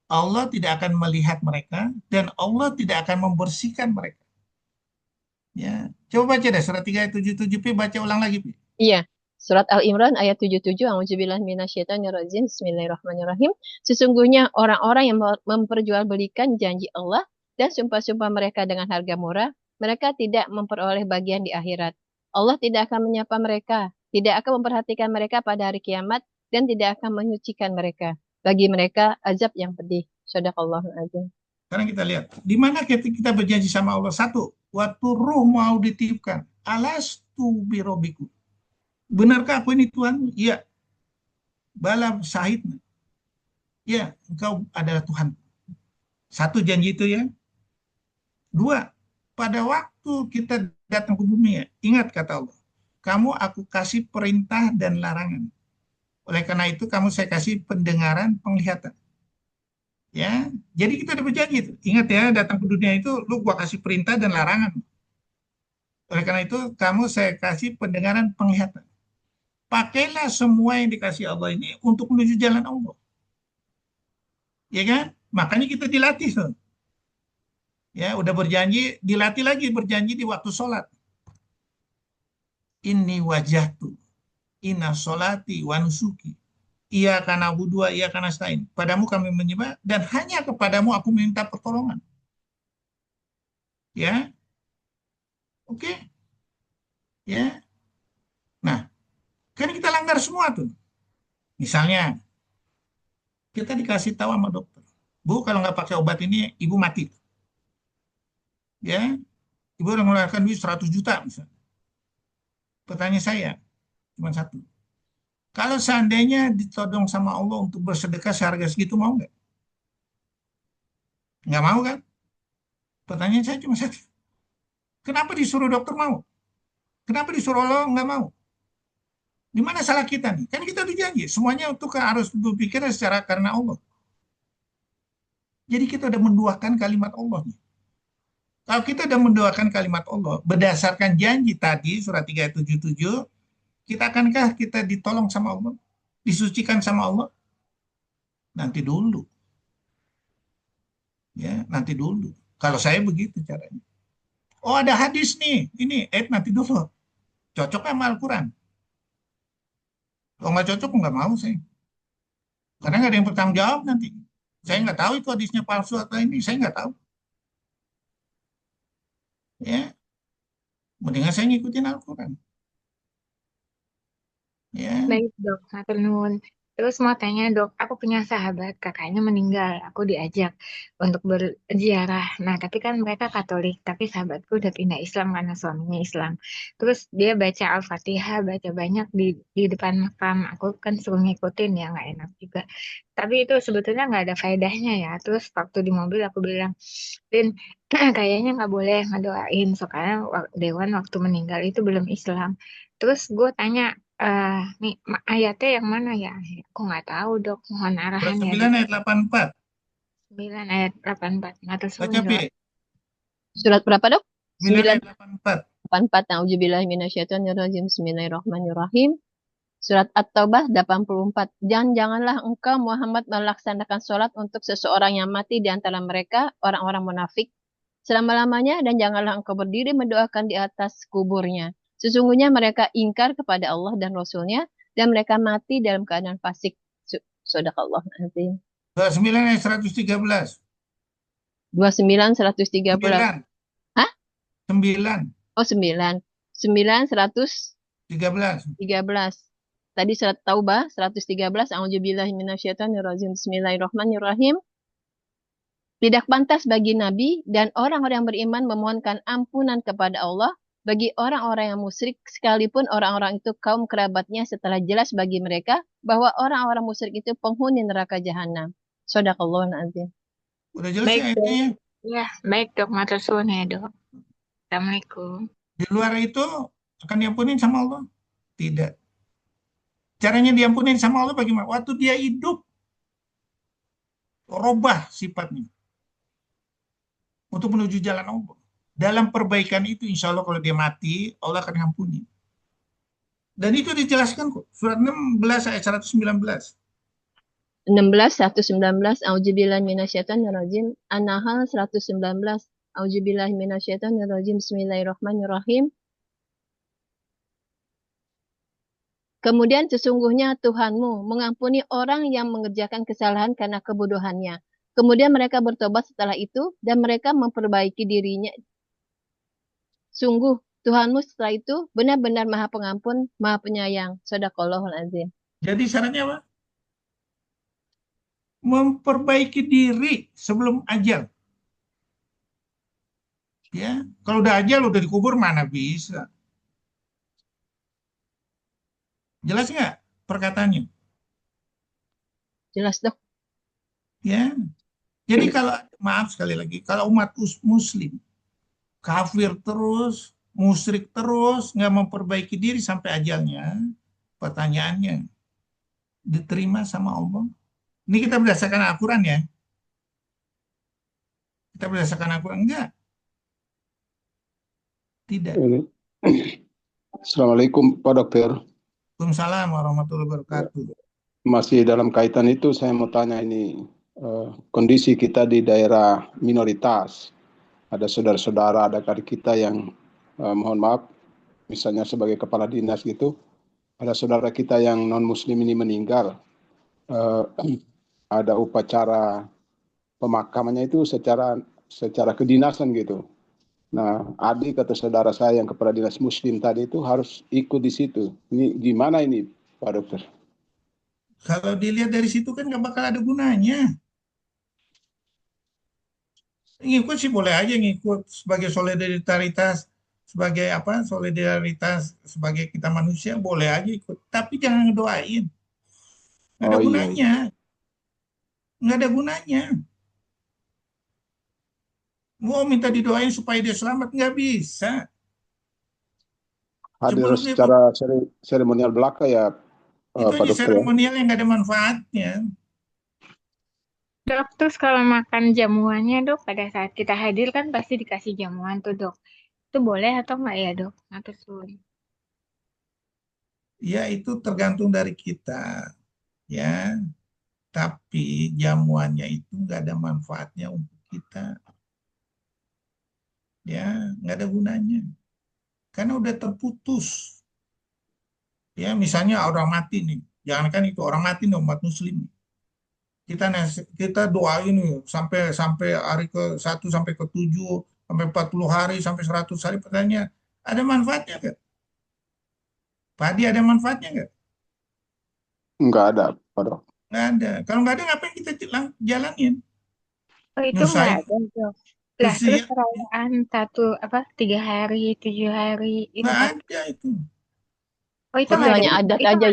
Allah tidak akan melihat mereka dan Allah tidak akan membersihkan mereka. Ya, coba baca deh surat 3 ayat 77 Pi, baca ulang lagi Pi. Iya. Surat Al-Imran ayat 77. A'udzubillahi minasyaitonirrajim. Bismillahirrahmanirrahim. Sesungguhnya orang-orang yang memperjualbelikan janji Allah dan sumpah-sumpah mereka dengan harga murah, mereka tidak memperoleh bagian di akhirat. Allah tidak akan menyapa mereka, tidak akan memperhatikan mereka pada hari kiamat, dan tidak akan menyucikan mereka. Bagi mereka azab yang pedih. Shadaqallahul adzim. Sekarang kita lihat, di mana kita berjanji sama Allah? Satu, waktu ruh mau ditiupkan, alastu birobiku. Benarkah aku ini Tuhan? Iya. Bala syahid. Ya, engkau adalah Tuhan. Satu janji itu ya. Dua, pada waktu kita datang ke bumi ya, ingat kata Allah, kamu aku kasih perintah dan larangan. Oleh karena itu kamu saya kasih pendengaran, penglihatan. Ya, jadi kita udah berjanji itu. Ingat ya, datang ke dunia itu lu gua kasih perintah dan larangan. Oleh karena itu kamu saya kasih pendengaran, penglihatan. Pakailah semua yang dikasih Allah ini untuk menuju jalan Allah. Ya kan? Makanya kita dilatih tuh. Ya, udah berjanji, dilatih lagi berjanji di waktu sholat. Inni wajahtu, inna sholati wa nusuki. Ia karena budua, ia karena stain. Padamu kami menyembah dan hanya kepadamu aku minta pertolongan. Ya, oke. Ya, nah, kan kita langgar semua tuh. Misalnya, kita dikasih tahu sama dokter, Bu, kalau nggak pakai obat ini, ibu mati. Ya, ibu udah mengeluarkan duit 100 juta misalnya. Pertanyaan saya cuma satu. Kalau seandainya ditodong sama Allah untuk bersedekah seharga segitu, mau nggak? Nggak mau kan? Pertanyaan saya cuma satu. Kenapa disuruh dokter mau? Kenapa disuruh Allah nggak mau? Di mana salah kita nih? Kan kita udah janji. Semuanya untuk harus berpikir secara karena Allah. Jadi kita udah menduakan kalimat Allah nih. Kalau kita udah mendoakan kalimat Allah, berdasarkan janji tadi, surat 3 ayat 77, akankah kita ditolong sama Allah? Disucikan sama Allah? Nanti dulu. Ya, nanti dulu. Kalau saya begitu caranya. Oh, ada hadis nih. Ini, nanti dulu. Cocok sama Al-Quran. Kalau nggak cocok, nggak mau saya. Karena nggak ada yang bertanggung jawab nanti. Saya nggak tahu itu hadisnya palsu atau ini. Saya nggak tahu. Ya, mendingan saya ngikutin Al-Quran. Ya, Baik dok, matur nuwun. Terus mau tanya dok, aku punya sahabat kakaknya meninggal, aku diajak untuk berziarah. Nah tapi kan mereka Katolik, tapi sahabatku udah pindah Islam karena suaminya Islam. Terus dia baca Al-Fatihah, baca banyak di depan makam. Aku kan suruh ngikutin ya, nggak enak juga. Tapi itu sebetulnya nggak ada faedahnya ya. Terus waktu di mobil aku bilang, Rin, kayaknya nggak boleh ngedoain, soalnya Dewan waktu meninggal itu belum Islam. Terus gue tanya, nih ayatnya yang mana ya? Aku nggak tahu dok, mohon arahan ya 29 dok. ayat 84. 9 ayat 84. Matur suwun Baca, dok. Pi. Surat berapa, Dok? 9 ayat 84. 984. Nauzubillahi minasyaitonirrajim. Bismillahirrahmanirrahim. Surat At-Taubah 84. Janganlah engkau Muhammad melaksanakan sholat untuk seseorang yang mati di antara mereka, orang-orang munafik, selama-lamanya, dan janganlah engkau berdiri mendoakan di atas kuburnya. Sesungguhnya mereka ingkar kepada Allah dan Rasulnya, dan mereka mati dalam keadaan fasik. Sadaqallah azim. 29 ayat 113. 29, 113. 9. Hah? 9. Oh, 9. 9, 13. 113. Tadi surat Taubah 113. A'udzubillahi minasyaitonirrajim. Bismillahirrahmanirrahim. Tidak pantas bagi Nabi dan orang-orang yang beriman memohonkan ampunan kepada Allah bagi orang-orang yang musyrik, sekalipun orang-orang itu kaum kerabatnya, setelah jelas bagi mereka bahwa orang-orang musyrik itu penghuni neraka jahanam. Shadaqallahul azim. Udah jelas Baik ya dok. ayatnya? Ya, baik dok, matur suwun ya dok. Assalamualaikum. Di luar itu akan diampunin sama Allah? Tidak. Caranya diampunin sama Allah bagaimana? Waktu dia hidup, robah sifatnya untuk menuju jalan Allah. Dalam perbaikan itu, insya Allah kalau dia mati, Allah akan ampuni. Dan itu dijelaskan kok. Surat 16 ayat 119. 16, 119. A'udzubillahi minasyaitonirrajim. An-Nahl 119. A'udzubillahi minasyaitonirrajim. Bismillahirrahmanirrahim. Kemudian sesungguhnya Tuhanmu mengampuni orang yang mengerjakan kesalahan karena kebodohannya. Kemudian mereka bertobat setelah itu dan mereka memperbaiki dirinya. Sungguh Tuhanmu setelah itu benar-benar Maha Pengampun, Maha Penyayang. Shadaqallahul azim. Jadi syaratnya apa? Memperbaiki diri sebelum ajal. Ya, kalau udah ajal udah dikubur mana bisa? Jelas nggak perkataannya? Jelas, Dok. Ya. Jadi kalau maaf sekali lagi, kalau umat Muslim kafir terus, musyrik terus, nggak memperbaiki diri sampai ajalnya, pertanyaannya diterima sama Allah? Ini kita berdasarkan Al-Quran ya. Kita berdasarkan Al-Quran enggak? Tidak. Assalamualaikum Pak Dokter. Waalaikumsalam warahmatullahi wabarakatuh. Masih dalam kaitan itu saya mau tanya ini kondisi kita di daerah minoritas. Ada saudara-saudara, ada adik kita yang mohon maaf, misalnya sebagai kepala dinas gitu, ada saudara kita yang non-muslim ini meninggal. Ada upacara pemakamannya itu secara kedinasan gitu. Nah, adik atau saudara saya yang kepala dinas muslim tadi itu harus ikut di situ. Ini gimana ini, Pak Dokter? Kalau dilihat dari situ kan nggak bakal ada gunanya. Ngikut sih boleh aja ngikut sebagai solidaritas, sebagai apa? Solidaritas sebagai kita manusia boleh aja ikut. Tapi jangan ngedoain. Nggak ada Oh iya, gunanya. Nggak ada gunanya. Mau minta didoain supaya dia selamat nggak bisa. hadir Sebelum dia secara seremonial belaka ya, itu Pak hanya Dokter. seremonial yang nggak ada manfaatnya. Dok, terus kalau makan jamuannya dok, pada saat kita hadir kan pasti dikasih jamuan tuh dok. Itu boleh atau enggak ya dok? Matur suwun. Ya itu tergantung dari kita. Ya, tapi jamuannya itu nggak ada manfaatnya untuk kita. Ya, nggak ada gunanya. Karena udah terputus. Ya, misalnya orang mati nih. Jangankan itu orang mati nih umat muslim. Kita doain nih sampai hari ke-1 sampai ke-7 sampai 40 hari sampai 100 hari, pertanyaan ada manfaatnya nggak? Padi ada manfaatnya nggak? Nggak ada, Pak Dok. Nggak ada. Kalau nggak ada, ngapain kita jalanin? Oh, itu nggak Nyusahin. ada, Dok. Terus Lah, terus ya, perayaan 3 hari, 7 hari, itu nggak Pak. ada itu. Oh, itu Kalau nggak ada. Hanya adat Itu aja nggak ya